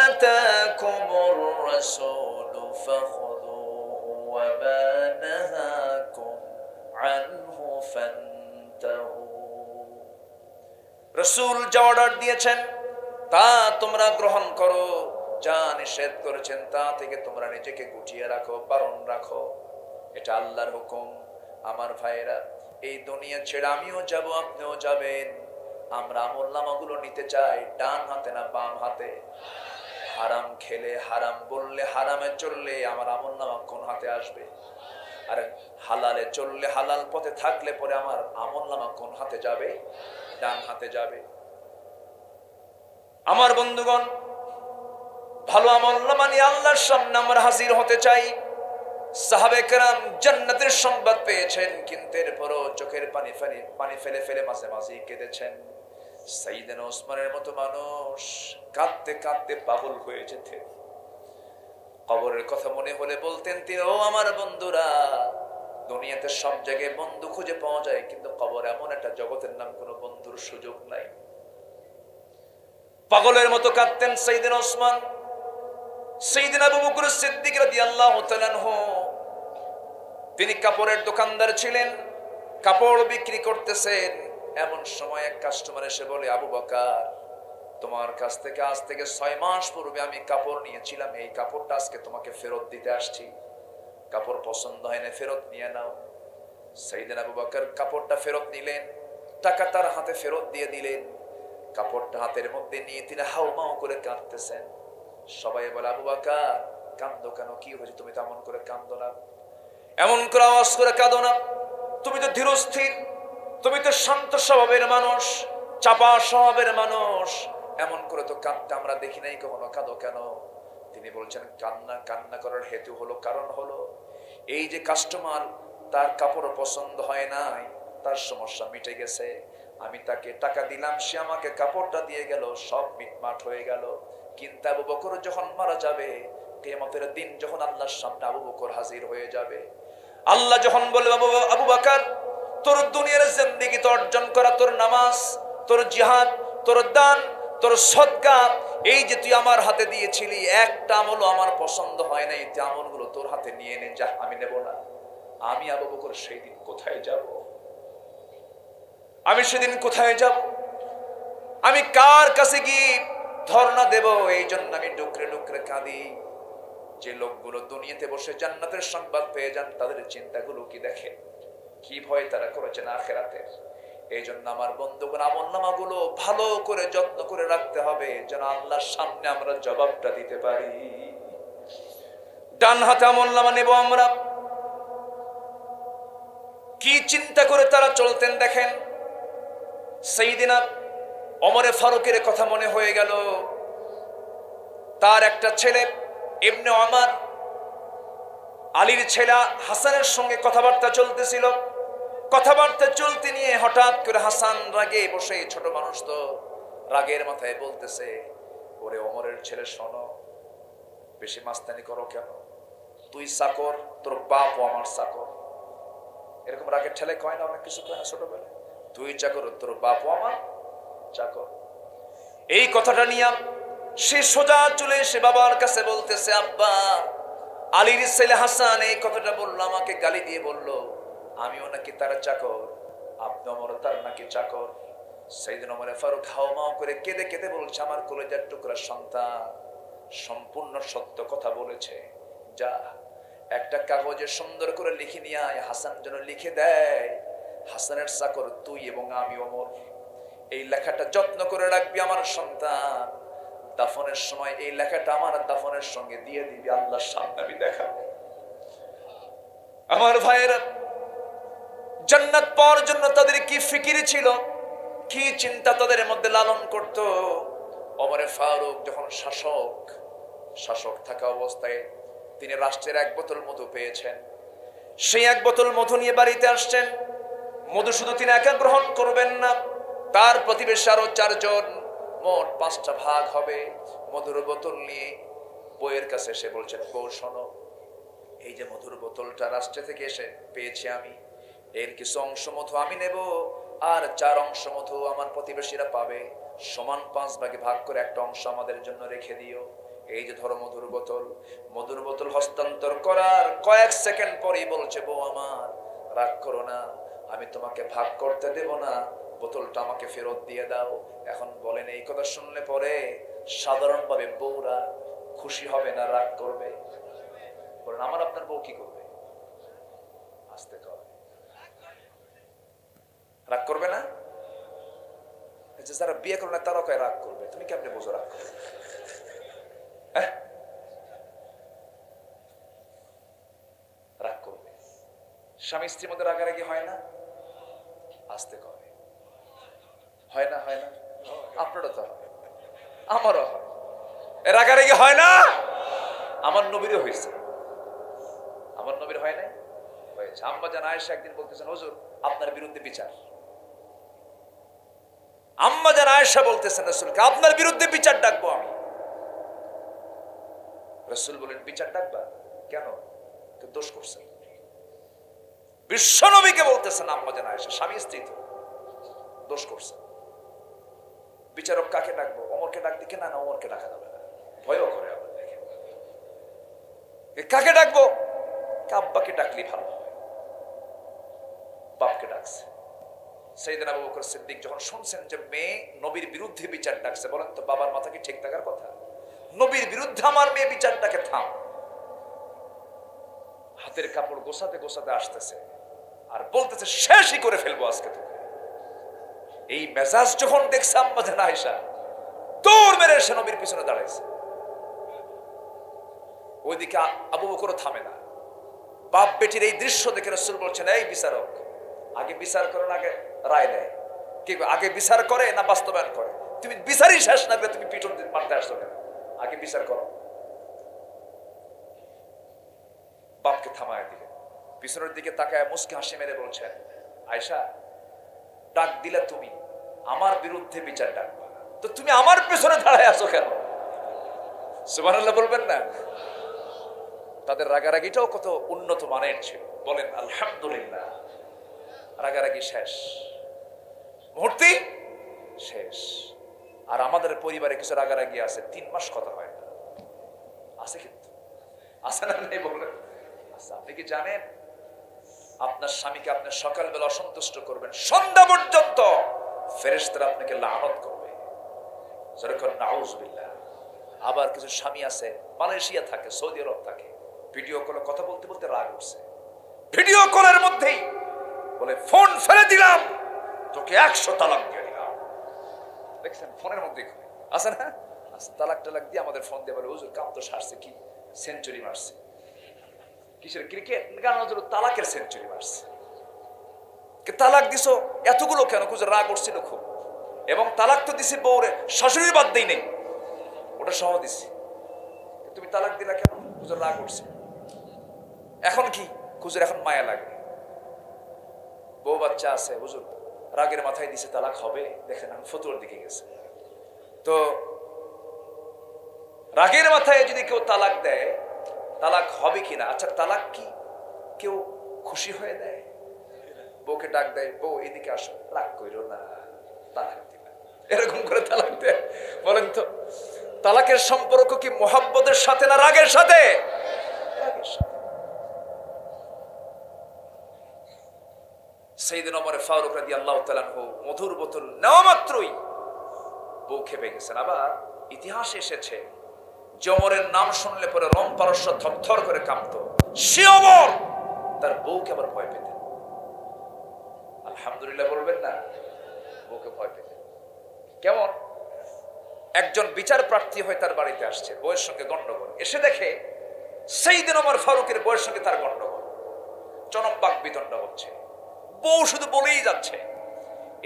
আতাকুমুর রাসূলু ফাখুযুহু ওয়া মা নাহাকুম আনহু ফান্তাহু। রাসূল যা অর্ডার দিয়েছেন তা তোমরা গ্রহণ করো, যা নিষেধ করেছেন তা থেকে তোমরা নিজেকে গুটিয়ে রাখো, বারণ রাখো। এটা আল্লাহর হুকুম। আমার ভাইয়েরা, এই দুনিয়া ছেড়ে আমিও যাব, আপনিও যাবেন। আমরা আমলনামাগুলো নিতে চাই ডান হাতে না বাম হাতে? হারাম খেলে, হারাম বললে, হারামে চললে আমার আমলনামা কোন হাতে আসবে? আর হালালে চললে, হালাল পথে থাকলে পরে আমার আমলনামা কোন হাতে যাবে? ডান হাতে যাবে। আমার বন্ধুগণ, ভালো আমলনামা নিয়ে আল্লাহর সামনে আমরা হাজির হতে চাই। সাহাবে কেরাম জান্নাতের সংবাদ পেয়েছেন, কিন্তু এরপরও চোখের পানি ফেলে ফেলে মাঝে মাঝে কেঁদেছেন। সাইয়েদনা ওসমানের মতো মানুষ কাঁদতে কাঁদতে পাগল হয়ে যেতে, কবরের কথা মনে হলে বলতেন তিনি, ও আমার বন্ধুরা, দুনিয়াতে সব জায়গায় বন্ধু খুঁজে পাওয়া যায়, কিন্তু কবর এমন একটা জগতের নাম কোনো বন্ধুর সুযোগ নাই। পাগলের মতো কাঁদতেন সাইয়েদনা ওসমান। সাইয়েদনা আবু বকর সিদ্দিক রাদিয়াল্লাহু তাআলা আনহু, তিনি কাপড়ের দোকানদার ছিলেন, কাপড় বিক্রি করতেছেন। এমন সময় এক কাস্টমার এসে বলে, আবু বকর, তোমার কাছ থেকে আজ থেকে 6 মাস পূর্বে আমি কাপড় নিয়েছিলাম, এই কাপড়টা আজকে তোমাকে ফেরত দিতে আসছি, কাপড় পছন্দ হয় না, ফেরত নিয়ে নাও। সাইয়েদনা আবু বকর কাপড়টা ফেরত নিলেন, টাকা তার হাতে ফেরত দিয়ে দিলেন। কাপড়টা হাতের মধ্যে নিয়ে তিনি হাউমাউ করে কাঁদতেছেন। সবাই বলে, আবু বকর কাঁদো কেন, কি হয়েছে, তুমি তো এমন করে কাঁদো না, এমন করে আওয়াজ করে কাঁদো না, তুমি তো ধীরস্থির, তুমি তো শান্ত স্বভাবের মানুষ, চাপা স্বভাবের মানুষ, এমন করে তো কাঁদতে আমরা দেখি নাই কখনো, কাঁদো কেন? তিনি বলছেন, কান্না করার হেতু হলো, কারণ হলো এই যে কাস্টমার, তার কাপড় পছন্দ হয় নাই, তার সমস্যা মিটে গেছে, আমি তাকে টাকা দিলাম, সে আমাকে কাপড়টা দিয়ে গেল, সব মিটমাট হয়ে গেল। কিন্তু আবু বকর যখন মারা যাবে, কিয়ামতের দিন যখন আল্লাহর সামনে আবু বকর হাজির হয়ে যাবে, আল্লাহ যখন বলবে, আবু বকর, তোর দুনিয়ার জিন্দেগিতে অর্জন করা তোর নামাজ, তোর জিহাদ, তোর দান, তোর সদকা, এই যে তুই আমার হাতে দিয়েছিলি, একটা আমলও আমার পছন্দ হয় না, এই আমলগুলো তোর হাতে নিয়ে নে, যা, আমি নেব না। আমি আবু বকর সেই দিন কোথায় যাব? আমি সেদিন কোথায় যাব? আমি কার কাছে গিয়ে ধর্ণা দেব? এই জন্য আমি ডুকরে ডুকরে কাঁদি। যে লোকগুলো দুনিয়াতে বসে জান্নাতের সংবাদ পেয়ে যান, তাদের চিন্তাগুলো কি দেখেন, কি ভয় তারা করেছেন আখিরাতের। এই জন্য আমার বন্ধুগণ, আমলনামাগুলো ভালো করে যত্ন করে রাখতে হবে, যেন আল্লাহর সামনে আমরা জবাবটা দিতে পারি। ডান হাতে আমলনামা নেব আমরা, কি চিন্তা করে তারা চলতেন দেখেন। সাইয়েদনা ওমরে ফারুকের কথা মনে হয়ে গেল। তার একটা ছেলে ইবনে ওমর, আলীর ছেলে হাসানের সঙ্গে কথাবার্তা চলতেছিল। কথাবার্তা চলতে নিয়ে হঠাৎ করে হাসান রাগে বসে, ছোট মানুষ তো, রাগের মাথায় বলতেছে, ওরে ওমরের ছেলে, শোনো, বেশি মাস্তানি করো কেন? তুই চাকর, তোর বাপও আমার চাকর। এরকম রাগের ঠেলে কয় না, অনেক কিছু কয় না ছোটবেলায়, তুই চাকর, তোর বাপও আমার চাকর। এই কথাটা নিয়ে সে সোজা চলে এসে বাবার কাছে বলতেছে, আব্বা, আলীর ছেলে হাসান এই কথাটা বললো, আমাকে গালি দিয়ে বললো আমিও নাকি তার চাকর, আপনি আমার তার নাকি চাকর। সাইয়েদনা ওমর ফারুক হাওমাও করে কেঁদে কেঁদে বলছে, আমার কলেজার টুকরা সন্তান সম্পূর্ণ সত্য কথা বলেছে, যা একটা কাগজে সুন্দর করে লিখে নিয়ে আয়, হাসান যেন লিখে দেয়, হাসানের চাকর তুই এবং আমি ওমর। এই লেখাটা যত্ন করে রাখবি আমার সন্তান, দাফনের সময় এই লেখাটা আমার দাফনের সঙ্গে দিয়ে দিবি, আল্লাহর সামনে আমি দেখাবো। আমার ভাইয়েরা, জান্নাত পাওয়ার জন্য তাদের কি ফিকির ছিল, কি চিন্তা তাদের মধ্যে লালন করত। ওমর ফারুক যখন শাসক থাকা অবস্থায় তিনি রাষ্ট্রের 1 বোতল মধু পেয়েছেন। সেই 1 বোতল মধু নিয়ে বাড়িতে আসছেন। মধু শুধু তিনি একা গ্রহণ করবেন না, তার প্রতিবেশী আরো 4 জন, মোট 5টা ভাগ হবে। মধুর বোতল নিয়ে বউয়ের কাছে এসে বলছেন, বউ শোনো, এই যে মধুর বোতলটা রাষ্ট্র থেকে এসে পেয়েছি আমি, এর কিছু অংশ মধু আমি নেব, আর 4 অংশ মধু আমার প্রতিবেশীরা পাবে, সমান 5 ভাগে ভাগ করে একটা অংশ আমাদের জন্য রেখে দিও। এই যে ধরো মধুর বোতল হস্তান্তর করার কয়েক সেকেন্ড পরেই বলছে, বউ আমার, রাগ করো না, আমি তোমাকে ভাগ করতে দেব না, বোতলটা আমাকে ফেরত দিয়ে দাও। এখন বলেন, এই কথা শুনলে পরে সাধারণভাবে বউরা খুশি হবে না রাগ করবে? বলেন, আমার আপনার বউ কি করবে? আসতে কর, রাগ করবে না? যারা বিয়ে করবে না তারাও কয় রাগ করবে, তুমি কেমনে বোঝো রাগ করবে? রাগ করবে। স্বামী স্ত্রীর মধ্যে রাগারাগি হয় না? আসতে করে, হয় না? আপনারও তো হয়, আমারও হয়, রাগারাগি হয় না? আমার নবীরও হয়েছে, আমার নবীর হয় নাই? হয়েছে। আম্মা জান আয়েশা একদিন বলতেছেন, হুজুর আপনার বিরুদ্ধে বিচার, আম্মা জান আয়েশা বলতেছেন রাসূলকে, আপনার বিরুদ্ধে বিচার ডাকবো আমি। রাসূল বলেন, বিচার ডাকবা কেন? তো দোষ করছেন। বিশ্ব নবীকে বলতেছেন আম্মা জান আয়েশা, স্বামী স্ত্রী তো, দোষ করছেন। বিচারক কাকে ডাকবো? ওমরকে ডাক দিকে? না না, ওমরকে ডাকা যাবে না, ভয়ও করে আবার। দেখেন কাকে ডাকবো? আব্বাকে ডাকলেই ভালো হয়। বাপকে ডাকছে। সাইয়েদনা আবু বকর সিদ্দিক যখন শুনছেন যে মেয়ে নবীর বিরুদ্ধে বিচার ডাকছে, বলেন তো বাবার মাথা কি ঠিক থাকার কথা? নবীর বিরুদ্ধে আমার মেয়ে বিচার ডাকে, থাম। হাতের কাপড় গোছাতে গোছাতে আসতেছে আর বলতেছে, শেষই করে ফেলবো আজকে তোকে। এই মেজাজ যখন দেখছে আম্মা জান আয়েশা, দৌড় মেরে এসে নবীর পিছনে দাঁড়াইছে। ওইদিকে আবু বকরও থামে না। বাপ বেটির এই দৃশ্য দেখে রাসূল বলছেন, এই বিচারক, আগে বিচার করে না আগে রায় দেয়? কি আগে বিচার করে না বাস্তবায়ন করে? তুমি বিচারই শেষ না করে তুমি পিটন মারতে আসছো কেন? আগে বিচার করো। বাপকে থামায় দিলে, পিছনের দিকে তাকায় মুস্কি হাসি মেরে বলছেন, আয়েশা, ডাক দিলে তুমি আমার বিরুদ্ধে বিচার ডাকবা, তো তুমি আমার পেছনে দাঁড়ায় আছো কেন? সুবহানাল্লাহ বলবেন না? তাদের রাগারাগিটাও কত উন্নত মানের ছিল। বলেন আলহামদুলিল্লাহ। রাগারাগি শেষ, মুহূর্তে শেষ। আর আমাদের পরিবারে কিছু রাগারাগি আছে, 3 মাস কথা হয় না। আছে কিন্তু, আছে না নেই বলেন? আচ্ছা, আপনি কি জানেন আপনার স্বামীকে আপনি সকালবেলা অসন্তুষ্ট করবেন, সন্ধ্যা পর্যন্ত ফেরেশতারা আপনাকে লানত করবে। যেরকম নাউজুবিল্লাহ। আবার কিছু স্বামী আছে মালয়েশিয়া থাকে, সৌদি আরব থাকে, ভিডিও কলে কথা বলতে বলতে রাগ উঠছে, ভিডিও কলের মধ্যেই বলে, ফোন ফেলে দিলাম, তোকে 100 তালাক দিয়ে দিলাম। দেখছেন ফোনের মধ্যে আছে না? তালাক টালাক দিয়ে আমাদের ফোন দিয়ে বলে, হুজুর কাম তো সারছে, কি সেঞ্চুরি মারছে। কিসের ক্রিকেট গান? তালাকের সেঞ্চুরি মারছে। তালাক দিছো এতগুলো কেন? হুজুর রাগ উঠছিল খুব, এবং তালাক তো দিছি বউরে, শাশুড়ির বাদ দেই নেই, ওটা সহ দিছি। তুমি তালাক দিলা কেন? হুজুর রাগ উঠছে। এখন কি? হুজুর এখন মায়া লাগে, বউ বাচ্চা আছে, হুজুর রাগের মাথায় দিছে, তালাক হবে। দেখেন আমি ফতুয়ার দিকে গেছে। তো রাগের মাথায় যদি কেউ তালাক দেয়, তালাক হবে কিনা? আচ্ছা, তালাক কি কেউ খুশি হয়ে দেয়? বউকে ডাক দেয়, বউ এদিকে আসো, রাগ কইরো না, তালাক দিবা, এরকম করে তালাক দেয়? বলেন তো, তালাকের সম্পর্ক কি মোহাব্বতের সাথে না রাগের সাথে? রাগের সাথে। সাইয়েদনা ওমর ফারুক রাদিয়াল্লাহু তাআলা আনহু মধুর বোতল নেওয়া মাত্রই বউ খেপে গেছেন। আবার ইতিহাসে এসেছে যে ওমরের নাম শুনলে পরে রোম পারস্য থরথর করে কাঁপতো। সে ওমর তার বউকে আবার ভয় পেতেন। আলহামদুলিল্লাহ বলবেন না? বউকে ভয় পেতেন। কেমন? একজন বিচার প্রার্থী হয়ে তার বাড়িতে আসছে, বউয়ের সঙ্গে গন্ডগোল। এসে দেখে সাইয়েদনা ওমর ফারুকের বউয়ের সঙ্গে তার গন্ডগোল, চরম বাক বিতণ্ডা হচ্ছে, বউ শুধু বলেই যাচ্ছে।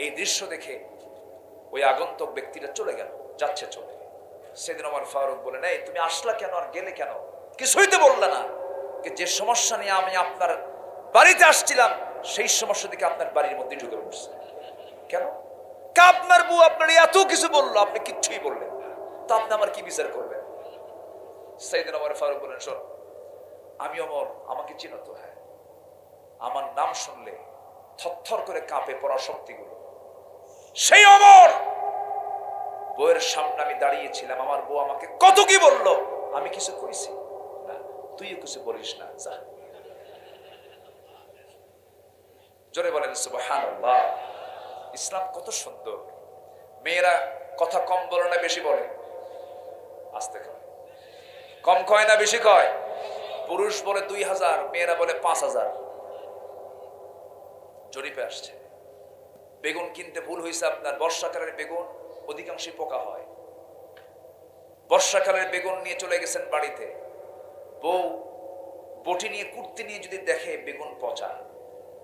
এই দৃশ্য দেখে ওই আগন্তুক ব্যক্তিটা চলে গেল, যাচ্ছে চলে। সাইয়েদনা ওমর ফারুক বলেন, এই তুমি আসলা কেন আর গেলে কেন? কিছুই তো বললা না। যে সমস্যা নিয়ে আমি আপনার বাড়িতে আসছিলাম, সেই সমস্যা থেকে আপনার বাড়ির মধ্যে ঢুকে পড়ছে। কেন? আপনার বউ আপনার এত কিছু বললো, আপনি কিচ্ছুই বললেন না, তা আপনি আমার কি বিচার করবেন? সাইয়েদনা ওমর ফারুক বলেন, শোন, আমি ওমর, আমাকে চিনো তো? হ্যাঁ। আমার নাম শুনলে থরথর করে কাঁপে পড়া শক্তিগুলো। সেই ওমর, বউয়ের সামনে আমি দাঁড়িয়েছিলাম, আমার বউ আমাকে কত কি বললো, আমি কিছু কইছি না, তুইও কিছু বলিস না, যা। জোরে বলেন সুবহানাল্লাহ। ইসলাম কত সুন্দর। মেয়েরা কথা কম বলে না বেশি বলে? আস্তে কয়। কম কয় না বেশি কয়? পুরুষ বলে 2000, মেয়েরা বলে 5000। জরিপে আসছে। বেগুন কিনতে ভুল হয়েছে আপনার, বর্ষাকালের বেগুন অধিকাংশই পোকা হয়। বর্ষাকালের বেগুন নিয়ে চলে গেছেন বাড়িতে, বউ বটি নিয়ে কুর্তি নিয়ে যদি দেখে বেগুন পচা,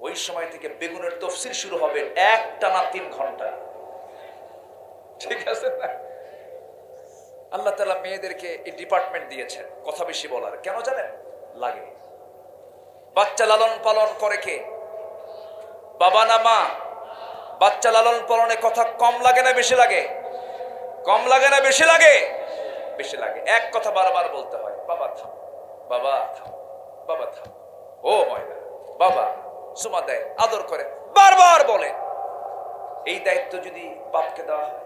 ওই সময় থেকে বেগুনের তফসির শুরু হবে একটানা 3 ঘন্টা। ঠিক আছে না? আল্লাহ তাআলা মেয়েদেরকে এই ডিপার্টমেন্ট দিয়েছেন, কথা বেশি বলার। কেন জানেন? লাগে। বাচ্চা লালন পালন করে কে? বাবা না মা? বাচ্চা লালন পালনে কথা কম লাগে না বেশি লাগে? কম লাগে না বেশি লাগে? বেশি লাগে। এক কথা বারবার বলতে হয়, বাবা থাম, বাবা থাম, বাবা থাম, ও ময়না বাবা, সুমা দেয়, আদর করে, বারবার বলে। এই দায়িত্ব যদি বাপকে দেওয়া হয়,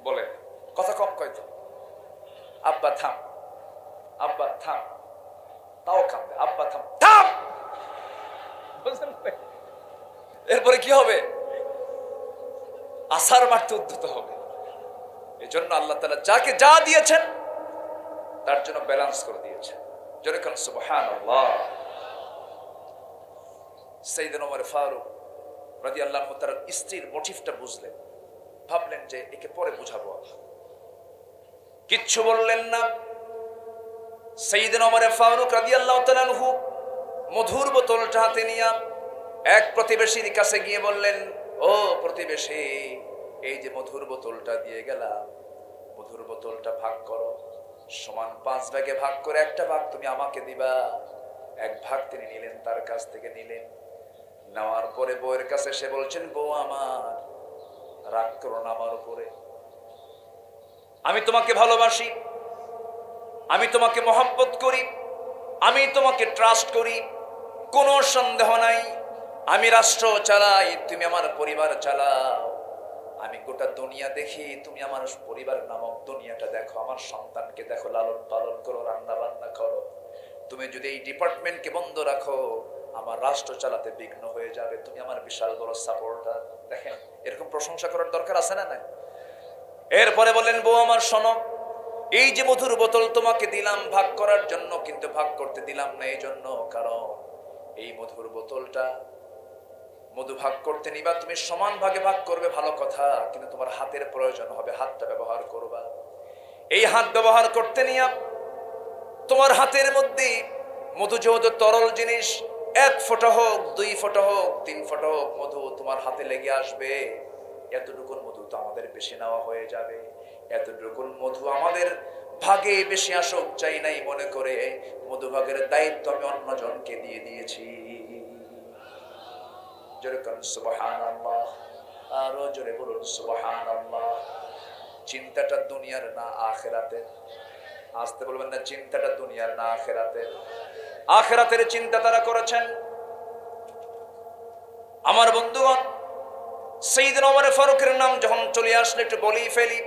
বলে কথা কম কয় তো, আব্বা থাম, আব্বা থাম, তাও কাঁদবে, আব্বা থাম, থাম। এরপরে কি হবে? আসার মারতে উদ্ধত হবে। এই জন্য আল্লাহ তাআলা যাকে যা দিয়েছেন তার জন্য ব্যালেন্স করে দিয়েছেন। যেরকম সুবহানাল্লাহ। সাইয়েদনা ওমর ফারুক রাদিয়াল্লাহু তাআলার স্ত্রীর মোটিভটা বুঝলেন, ভাবলেন যে একে পরে বুঝাবো। কিচ্ছু বললেন না। সাইয়েদনা ওমর ফারুক রাদিয়াল্লাহু তাআলা আনহু মধুর বোতলটা হাতে নিয়ে এক প্রতিবেশীর কাছে গিয়ে বললেন, ও প্রতিবেশী, এই যে মধুর বোতলটা দিয়ে গেলাম, মধুর বোতলটা ভাগ করো, সমান 5 ভাগে ভাগ করে একটা ভাগ তুমি আমাকে দিবা। এক ভাগ তিনি নিলেন, তার কাছ থেকে নিলেন। নেওয়ার পরে বউয়ের কাছে সে বলছেন, বউ আমার, রাগ করো না আমার উপরে, আমি তোমাকে ভালোবাসি, আমি তোমাকে মহব্বত করি, আমি তোমাকে ট্রাস্ট করি, কোনো সন্দেহ নাই। আমি রাষ্ট্র চালাই, তুমি আমার পরিবার চালাও। আমি গোটা দুনিয়া দেখি, তুমি আমার পরিবার নামক দুনিয়াটা দেখো, আমার সন্তানকে দেখো, লালন পালন করো, রান্না বান্না করো। তুমি যদি এই ডিপার্টমেন্টকে বন্ধ রাখো, আমার রাষ্ট্র চালাতে বিঘ্ন হয়ে যাবে। তুমি আমার বিশাল বড় সাপোর্টার। দেখেন, এরকম প্রশংসা করার দরকার আছে না? নাই। এরপরে বলেন, বউ আমার শোনো, এই যে মধুর বোতল তোমাকে দিলাম ভাগ করার জন্য, কিন্তু ভাগ করতে দিলাম না এই জন্য, কারণ এই মধুর বোতলটা মধু ভাগ করতে নিবা, তুমি সমান ভাগে ভাগ করবে, ভালো কথা, কিন্তু তোমার হাতের প্রয়োজন হবে, হাতটা ব্যবহার করবা। এই হাত ব্যবহার করতে নিয়া তোমার হাতের মধ্যে মধু যেহেতু তরল জিনিস, 1 ফোঁটা হোক, 2 ফোঁটা হোক, 3 ফোঁটা হোক, মধু তোমার হাতে লেগে আসবে। এতটুকুন মধু তো আমাদের বেশি নেওয়া হয়ে যাবে, এতটুকুন মধু আমাদের ভাগে বেশি আসুক চাই নাই মনে করে মধু ভাগের দায়িত্ব আমি অন্যজনকে দিয়ে দিয়েছি। যেরকম সুবহানাল্লাহ, আরো জোরে বলুন সুবহানাল্লাহ। চিন্তাটা দুনিয়ার না আখিরাতের? আসতে বলবেন না, চিন্তাটা দুনিয়ার না আখিরাতের? আখিরাতের চিন্তা তারা করেছেন। আমার বন্ধুগণ, সাইয়েদনা ওমর ফারুকের নাম যখন চলে আসলে একটু বলেই ফেলি।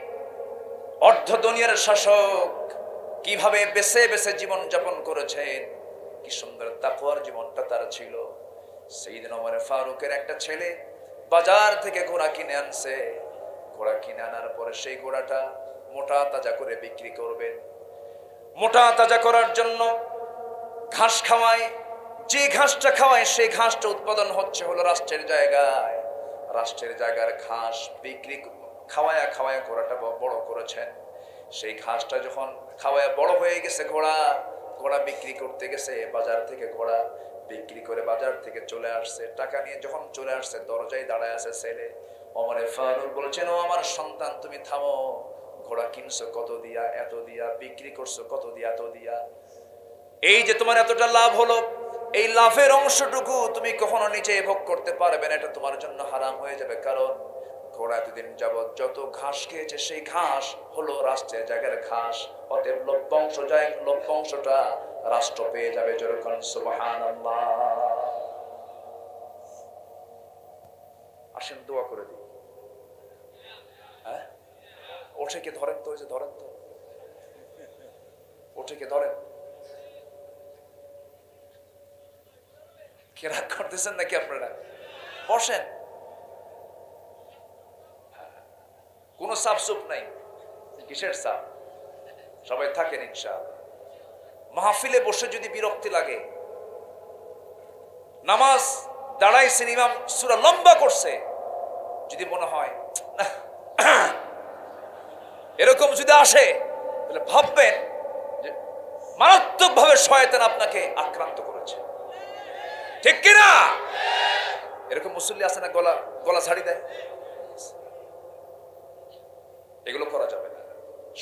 অর্ধ দুনিয়ার শাসক কিভাবে বেছে বেছে জীবন যাপন করেছেন, কি সুন্দর তাকওয়ার জীবনটা তার ছিল। সাইয়েদনা ওমর ফারুকের একটা ছেলে বাজার থেকে ঘোড়া কিনে আনছে। ঘোড়া কিনে আনার পরে সেই ঘোড়াটা মোটা তাজা করে বিক্রি করবেন। মোটা তাজা করার জন্য ঘাস খাওয়ায়, যে ঘাসটা খাওয়ায় সেই ঘাসটা উৎপাদন হচ্ছে হলো রাষ্ট্রের জায়গায়। রাষ্ট্রের জায়গার ঘাস বিক্রি খাওয়ায়া খাওয়ায়া ঘোড়াটা বড় করেছেন। সেই ঘাসটা যখন খাওয়ায়া বড় হয়ে গেছে, ঘোড়া বিক্রি করতে গেছে বাজার থেকে, ঘোড়া বিক্রি করে বাজার থেকে চলে আসছে। টাকা নিয়ে যখন চলে আসছে, দরজায় দাঁড়ায় আছে ছেলে। ওমর ফারুক বলছেন, ও আমার সন্তান, তুমি থামো। ঘোড়া কিনছো কত দিয়া? এত দিয়া। বিক্রি করছো কত দিয়া? এত দিয়া। এই যে তোমার এতটা লাভ হলো, এই লাভের অংশটুকু তুমি কখনো নিজে ভোগ করতে পারবে না, এটা তোমার জন্য হারাম হয়ে যাবে। কারণ ঘোড়া এতদিন যাবৎ যত ঘাস খেয়েছে সেই ঘাস হলো রাষ্ট্রের জায়গার ঘাস। অতএব লভ্যাংশটা রাষ্ট্র পেয়ে যাবে। যেরকম সুবহানাল্লাহ। আসেন দোয়া করে দিই। হ্যাঁ, ওঠে কে ধরেন তো, ধরেন তো, ওঠে কে ধরেন। কে রাগ করতেছেন নাকি আপনারা? বসেন, কোনো চাপ চুপ নাই। কিসের চাপ? সবাই থাকেন ইনশাআল্লাহ। মাহফিলে বসে যদি বিরক্তি লাগে, নামাজ দাঁড়াইছেন, ইমাম সূরা লম্বা করছে, যদি মনে হয় এরকম যদি আসে, তাহলে ভাববেন যে মারাত্মক ভাবে শয়তান আপনাকে আক্রান্ত করেছে। ঠিক কিনা? এরকম মুসল্লি আছে না, গলা ছাড়ি দেয়। এগুলো করা যাবে না।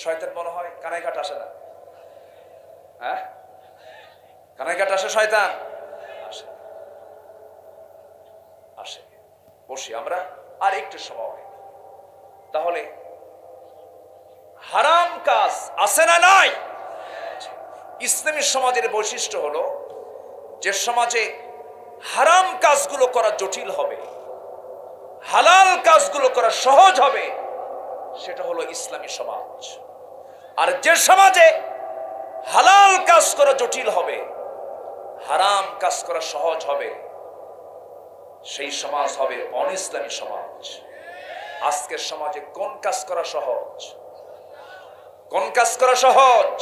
শয়তান মনে হয় কানাই কাট আসে না? হ্যাঁ, কানাই কাট আসে শয়তান? আসে, আসে। বসি আমরা আর একটু সময়। তাহলে হারাম কাজ আছে না নাই? ইসলামী সমাজের বৈশিষ্ট্য হলো যে সমাজে হারাম কাজগুলো করা জটিল হবে, হালাল কাজগুলো করা সহজ হবে, সেটা হলো ইসলামী সমাজ। আর যে সমাজে হালাল কাজ করা জটিল হবে, হারাম কাজ করা সহজ হবে, সেই সমাজ হবে অন-ইসলামী সমাজ। আজকের সমাজে কোন কাজ করা সহজ? কোন কাজ করা সহজ?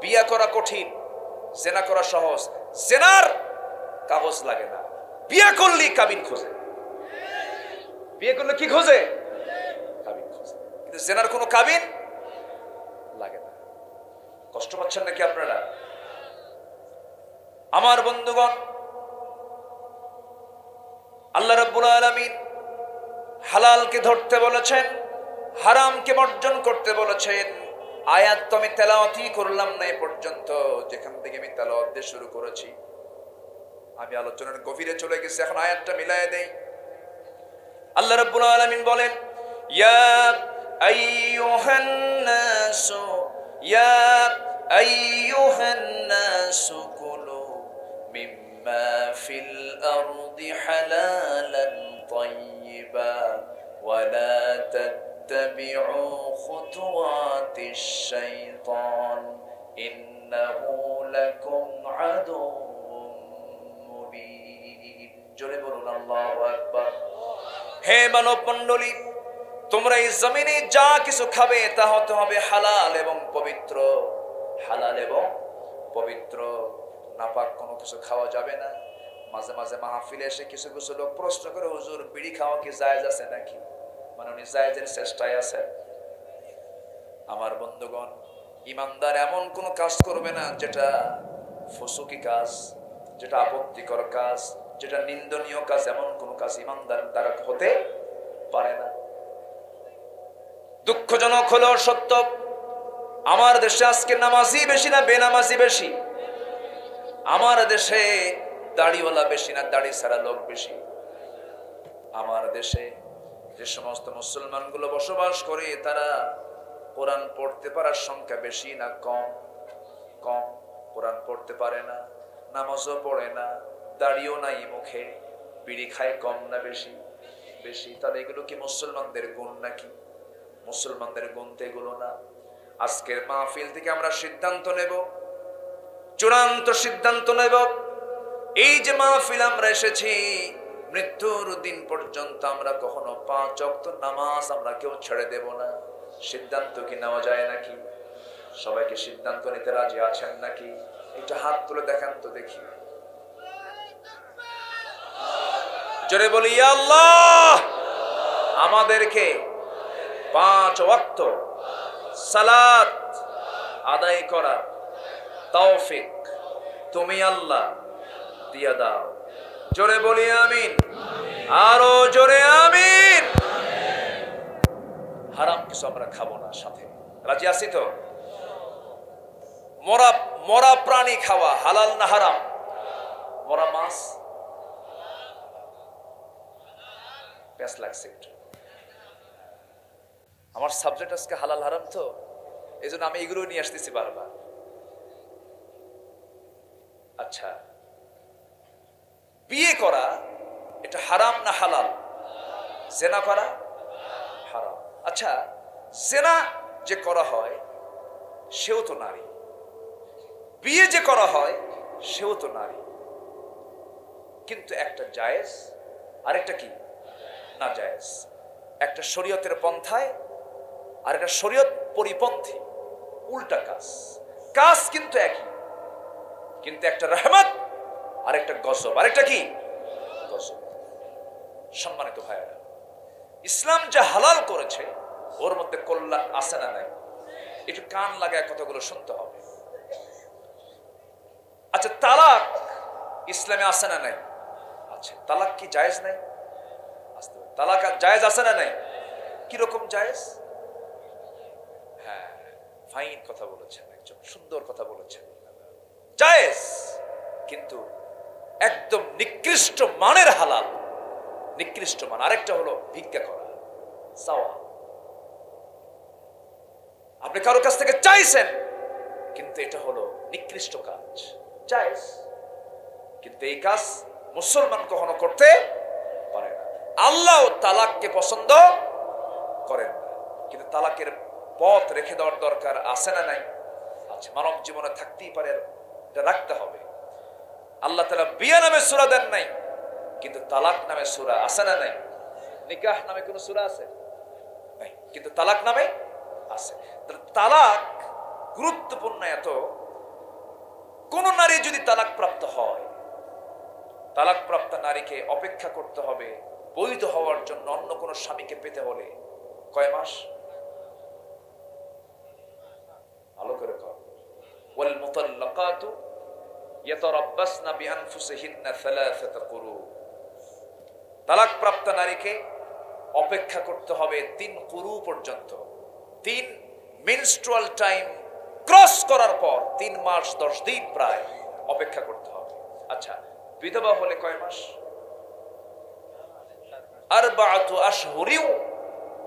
বিয়ে করা কঠিন, জেনা করা সহজ। জেনার কাগজ লাগে না, বিয়ে করলেই কাবিন খোঁজে। বিয়ে করলে কি খোঁজে? কাবিন খোঁজে। কিন্তু জেনার কোনো কাবিন লাগে না। কষ্ট পাচ্ছেন নাকি আপনারা? আমার বন্ধুগণ, আল্লাহ রাব্বুল আলামিন হালালকে ধরতে বলেছেন, হারামকে বর্জন করতে বলেছেন। আয়াত তো আমি তেলাওয়াতই করলাম না এ পর্যন্ত, যেখান থেকে আমি তেলাওয়াত দিয়ে শুরু করেছি। আমি আলোচনার গভীরে চলে গেছি, এখন আয়াতটা মিলায়ে দেই। আল্লাহ রাব্বুল আলামিন বলেন, ইয়া আইয়ুহান নাসু ইয়া আইয়ুহান নাসু কুলু মিম্মা ফিল আরদি হালালান তাইয়্যিবা ওয়া লা তাত্তাবিউ খুতুওয়াতিশ শাইতান ইন্নাহু লাকুম আদুউম মুবিন। জোরে বলুন আল্লাহু আকবার। হে মানব মণ্ডলী, তোমরা এই জমিনে যা কিছু খাবে তা হতে হবে হালাল এবং পবিত্র। হালাল এবং পবিত্র, নাপাক কোনো কিছু খাওয়া যাবে না। মাঝে মাঝে মাহফিলে এসে কিছু কিছু লোক প্রশ্ন করে, হুজুর বিড়ি খাওয়া কি জায়েজ আছে নাকি? মানে উনি জায়েজের চেষ্টায় আছেন। আমার বন্ধুগণ, ইমানদার এমন কোনো কাজ করবে না যেটা ফুসুকি কাজ, যেটা আপত্তিকর কাজ, যেটা নিন্দনীয় কাজ। এমন কোন কাজ ইমানদার দ্বারা হতে পারে না। দুঃখজনক হলো সত্য, আমার দেশে আজকে নামাজি বেশি না বেনামাজি বেশি? আমার দেশে দাড়িওয়ালা বেশি না দাড়ি ছাড়া লোক বেশি? আমার দেশে যে সমস্ত মুসলমানগুলো বসবাস করে তারা কোরআন পড়তে পারার সংখ্যা বেশি না কম? কম। কোরআন পড়তে পারে না, নামাজও পড়ে না, দাড়িও নাই মুখে, বিড়ি খায় কম না বেশি? বেশি। তাহলে এগুলো কি মুসলমানদের গুণ নাকি? মুসলমানদের গুণ তো এগুলো না। আজকের মাহফিল থেকে আমরা সিদ্ধান্ত নেব, চূড়ান্ত সিদ্ধান্ত নেব, এই যে মাহফিল আমরা এসেছি, মৃত্যুর দিন পর্যন্ত আমরা কখনো 5 ওয়াক্ত নামাজ আমরা কেউ ছেড়ে দেব না। সিদ্ধান্ত কি নেওয়া যায় নাকি? সবাইকে সিদ্ধান্ত নিতে রাজি আছেন নাকি? একটু হাত তুলে দেখান তো দেখি। জোরে বলি, ইয়া আল্লাহ, আমাদেরকে 5 ওয়াক্ত সালাত আদায় করার তৌফিক তুমি আল্লাহ দিয়া দাও। জোরে বলি আমিন। আরো জোরে আমিন। হারাম কিছু আমরা খাবো না, সাথে রাজি আছি তো? মরা প্রাণী খাওয়া হালাল না হারাম? মরা মাছ প্যাস লাগছে একটু। আমার সাবজেক্ট আজকে হালাল হারাম, তো এই জন্য আমি এগুলো নিয়ে আসতেছি বারবার। আচ্ছা, বিয়ে করা এটা হারাম না হালাল? জেনা করা হারাম। আচ্ছা, জেনা যে করা হয় সেও তো নারী, বিয়ে যে করা হয় সেও তো নারী, কিন্তু একটা জায়েজ আর একটা কি না জায়েজ। একটা শরীয়তের পন্থায় আর একটা শরীয়ত পরিপন্থী, উল্টা কাজ। কাজ কিন্তু একই, কিন্তু একটা রহমত আর একটা গজব, আর একটা কি গজব। সম্মানিত ভাইয়েরা, ইসলাম যা হালাল করেছে ওর মধ্যে কল্যাণ আছে না নাই? একটু কান লাগায় কথাগুলো শুনতে হবে। আচ্ছা, তালাক ইসলামে আছে না নাই? আছে। তালাক কি জায়েজ নাই? তালাক জায়েজ আছে না নাই? কিরকম জায়েজ? হ্যাঁ, ফাইন কথা বলেছেন, একজন সুন্দর কথা বলেছেন। জায়েজ, কিন্তু একদম নিকৃষ্ট মানের হালাল, নিকৃষ্ট মান। আরেকটা হলো ভিক্ষা করা, চাওয়া। আপনি কারো কাছ থেকে চাইছেন, কিন্তু এটা হলো নিকৃষ্ট কাজ, জায়েজ, কিন্তু এই কাজ মুসলমান কখনো করতে পারে না। আল্লাহ তালাককে পছন্দ করেন না, কিন্তু তালাকের পথ রেখে দেওয়ার দরকার আছে না নাই? আছে। মানব জীবনে থাকতেই পারে, এটা রাখতে হবে। আল্লাহ তাআলা বিয়া নামে সূরা দেন নাই, কিন্তু তালাক নামে সূরা আছে না নাই? নিকাহ নামে কোন সূরা আছে? নাই, কিন্তু তালাক নামে আছে। তালাক গুরুত্বপূর্ণ এত, কোন নারী যদি তালাক প্রাপ্ত হয়, তালাক প্রাপ্ত নারীকে অপেক্ষা করতে হবে বৈধ হওয়ার জন্য অন্য কোন স্বামীকে পেতে হলে কয় মাস? ভালো করে কর। ওয়াল মুতাল্লাকাতু ইয়াতারাব্বাসনা বিআনফুসিহিন্না সালাসাতা কুরু। তালাক প্রাপ্ত নারীকে অপেক্ষা করতে হবে 3 কুরু পর্যন্ত। 3 মেনস্ট্রুয়াল টাইম ক্রস করার পর 3 মাস 10 দিন প্রায় অপেক্ষা করতে হবে। আচ্ছা, বিধবা হলে কয় মাস? আরবাআতু আশহুরিন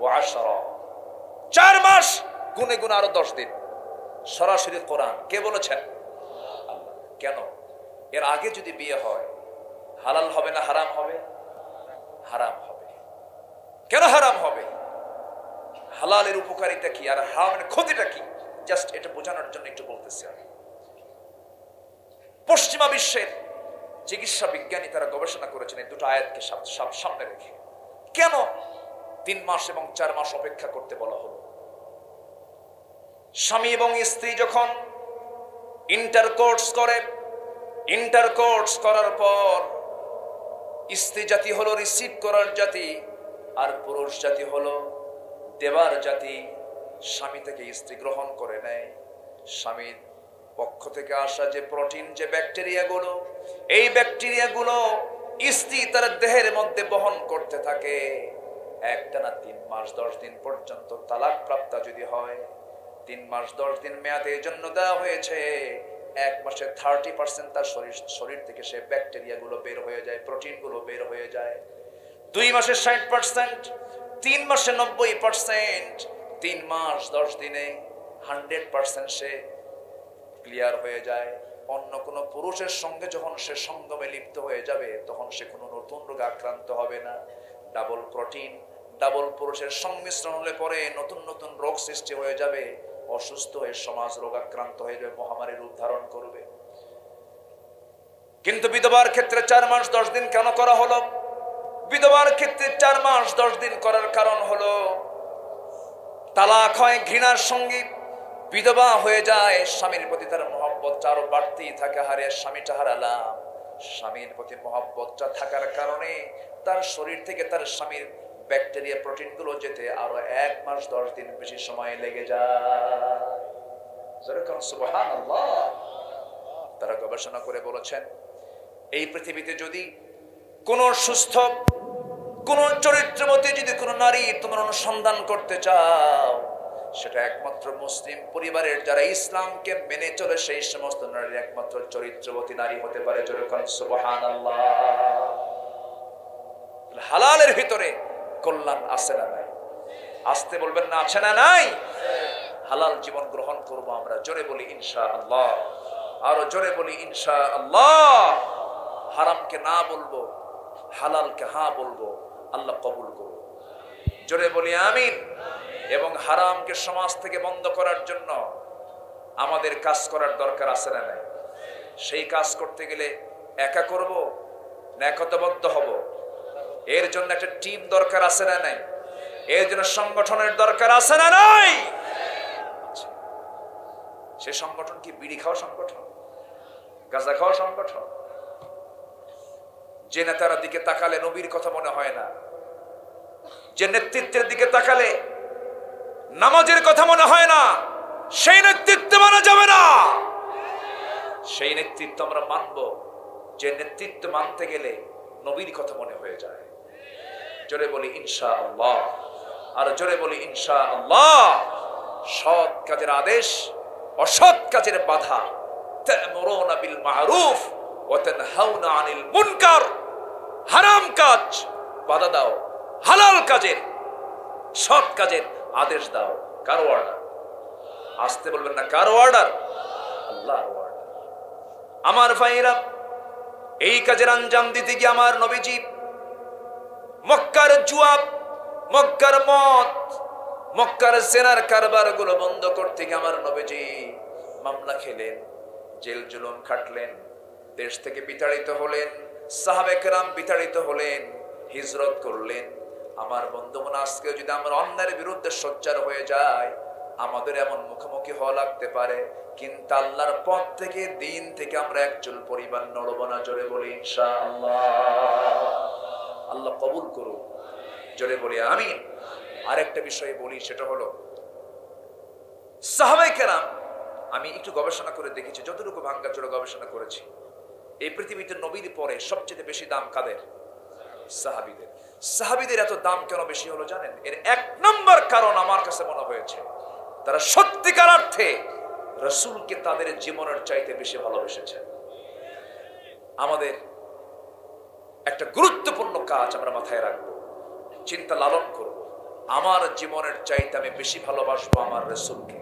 ওয়া আশরা। 4 মাস গুনে গুনে আরো 10 দিন। সরাসরি কোরআন। কে বলেছেন? আল্লাহ। কেন? এর আগে যদি বিয়ে হয় হালাল হবে না হারাম হবে? হারাম হবে। কেন হারাম হবে? হালালের উপকারিতা কি আর হারামের ক্ষতিটা কি, জাস্ট এটা বোঝানোর জন্য একটু বলতেছি আমি। পশ্চিমা বিশ্বের চিকিৎসা বিজ্ঞানী তারা গবেষণা করেছেন এই দুটো আয়াতকে সামনে রেখে। কেন 3 মাস এবং 4 মাস অপেক্ষা করতে বলা হলো? স্বামী এবং স্ত্রী যখন ইন্টারকোর্স করে, ইন্টারকোর্স করার পর স্ত্রী জাতি হলো রিসিভ করার জাতি, আর পুরুষ জাতি হলো দেবার জাতি। স্বামী থেকে স্ত্রী গ্রহণ করে নেয়। স্বামীর পক্ষ থেকে আসা যে প্রোটিন, যে ব্যাকটেরিয়াগুলো, এই ব্যাকটেরিয়াগুলো স্ত্রী তার দেহের মধ্যে বহন করতে থাকে। একটানা 3 মাস 10 দিন পর্যন্ত তালাক প্রাপ্ত যদি হয়, 3 মাস 10 দিন মেয়াদের জন্য দেওয়া হয়েছে, 1 মাসে 30% তার শরীর থেকে সে ব্যাকটেরিয়াগুলো বের হয়ে যায়, প্রোটিনগুলো বের হয়ে যায়। 2 মাসে 60%, 3 মাসে 90%, 3 মাস 10 দিনে 100% সে ক্লিয়ার হয়ে যায়। অন্য কোনো পুরুষের সঙ্গে যখন সে সঙ্গমে লিপ্ত হয়ে যাবে, তখন সে কোনো নতুন রোগে আক্রান্ত হবে না। ডাবল প্রোটিন, ডাবল পুরুষের সংমিশ্রণ হলে পরে নতুন নতুন রোগ সৃষ্টি হয়ে যাবে, অসুস্থ হয়ে সমাজ রোগাক্রান্ত হয়ে যাবে, মহামারীর রূপ ধারণ করবে। কিন্তু বিধবার ক্ষেত্রে 4 মাস 10 দিন কেন করা হলো? বিধবার ক্ষেত্রে 4 মাস 10 দিন করার কারণ হলো তালাক হয় ঘৃণার সঙ্গে, বিধবা হয়ে যায়, স্বামীর প্রতি তার মহব্বতটা আরো বাড়তেই থাকে। হারে স্বামীটা হারালাম, স্বামীর প্রতি মহব্বতটা থাকার কারণে তার শরীর থেকে তার স্বামীর ব্যাকটেরিয়া প্রোটিনগুলো যেতে আরো 1 মাস 10 দিন বেশি সময় লেগে যায়। যেরকম সুবহানাল্লাহ। তারা গবেষণা করে বলেছেন, এই পৃথিবীতে যদি কোন সুস্থ, কোন চরিত্রবতী যদি কোন নারী তোমরা অনুসন্ধান করতে চাও, সেটা একমাত্র মুসলিম পরিবারের যারা ইসলামকে মেনে চলে সেই সমস্ত নারীর একমাত্র চরিত্রবতী নারী হতে পারে। যেরকম সুবহানাল্লাহ। হালালের ভিতরে কল্যাণ আছে না নাই? আসতে বলবেন না, আছে না নাই? হালাল জীবন গ্রহণ করব আমরা। জোরে বলি ইনশাআল্লাহ, আরো জোরে বলি ইনশাআল্লাহ। হারামকে না বলবো, হালালকে হ্যাঁ বলবো। আল্লাহ কবুল করুন। জোরে বলি আমিন। এবং হারামকে সমাজ থেকে বন্ধ করার জন্য আমাদের কাজ করার দরকার আছে না নাই? সেই কাজ করতে গেলে একা করব না একতাবদ্ধ হব? এর জন্য একটা টিম দরকার আছে না নাই? এর জন্য সংগঠনের দরকার আছে না নাই? সে সংগঠন কি বিড়ি খাওয়া সংগঠন, গাঁজা খাওয়া সংগঠন? যে নেতার দিকে তাকালে নবীর কথা মনে হয় না, যে নেতৃত্বের দিকে তাকালে নামাজের কথা মনে হয় না, সেই নেতৃত্ব মানা যাবে না। সেই নেতৃত্ব আমরা মানব যে নেতৃত্ব মানতে গেলে নবীর কথা মনে হয়ে যায়। জোরে বলি ইনশাআল্লাহ, আর জোরে বলি ইনশাআল্লাহ। সৎ কাজের আদেশ, অসৎ কাজের বাধা। তা'মুরুনা বিল মা'রুফ ওয়া তানহাউনা আনিল মুনকার। হারাম কাজ বাধা দাও, হালাল কাজের সৎ কাজের আদেশ দাও। কার অর্ডার? আসতে বলবেন না, কার অর্ডার? আল্লাহর অর্ডার। আমার ভাইরা, এই কাজের আঞ্জাম দিতে গিয়ে আমার নবীজি মক্কার জুয়া, মক্কার মদ, মক্কার জেনার কারবার গুলো বন্ধ করতে গিয়ে আমার নবীজি মামলা খেলেন, জেল জুলুম খাটলেন, দেশ থেকে বিতাড়িত হলেন, সাহাবে কেরাম বিতাড়িত হলেন, হিজরত করলেন। আমার বন্ধুগণ, আজকে যদি আমরা অন্যের বিরুদ্ধে সোচ্চার হয়ে যাই, আমাদের এমন মুখোমুখি হওয়া লাগতে পারে, কিন্তু আল্লাহর পথ থেকে, দিন থেকে আমরা একচুল পরিবার নড়ব না। জোরে বলি ইনশাআল্লাহ। আল্লাহ কবুল করুন, জোরে বলি আমিন। আরেকটা বিষয় বলি, সেটা হলো সাহাবায়ে কেরাম, আমি একটু গবেষণা করে দেখেছি, যতটুকু ভাঙ্গাচোরা গবেষণা করেছি, এই পৃথিবীতে নবীর পরে সবচেয়ে বেশি দাম কাদের? সাহাবীদের। সাহাবীদের এত দাম কেন বেশি হলো জানেন? এর এক নম্বর কারণ আমার কাছে মনে হয়েছে, তারা সত্যিকার অর্থে রাসূলকে তাদের জীবনের চাইতে বেশি ভালোবেসেছে। আমাদের একটা গুরুত্বপূর্ণ কাজ আমরা মাথায় রাখবো, চিন্তা লালন করব, আমার জীবনের চাইতে আমি বেশি ভালোবাসবো আমার রাসূলকে।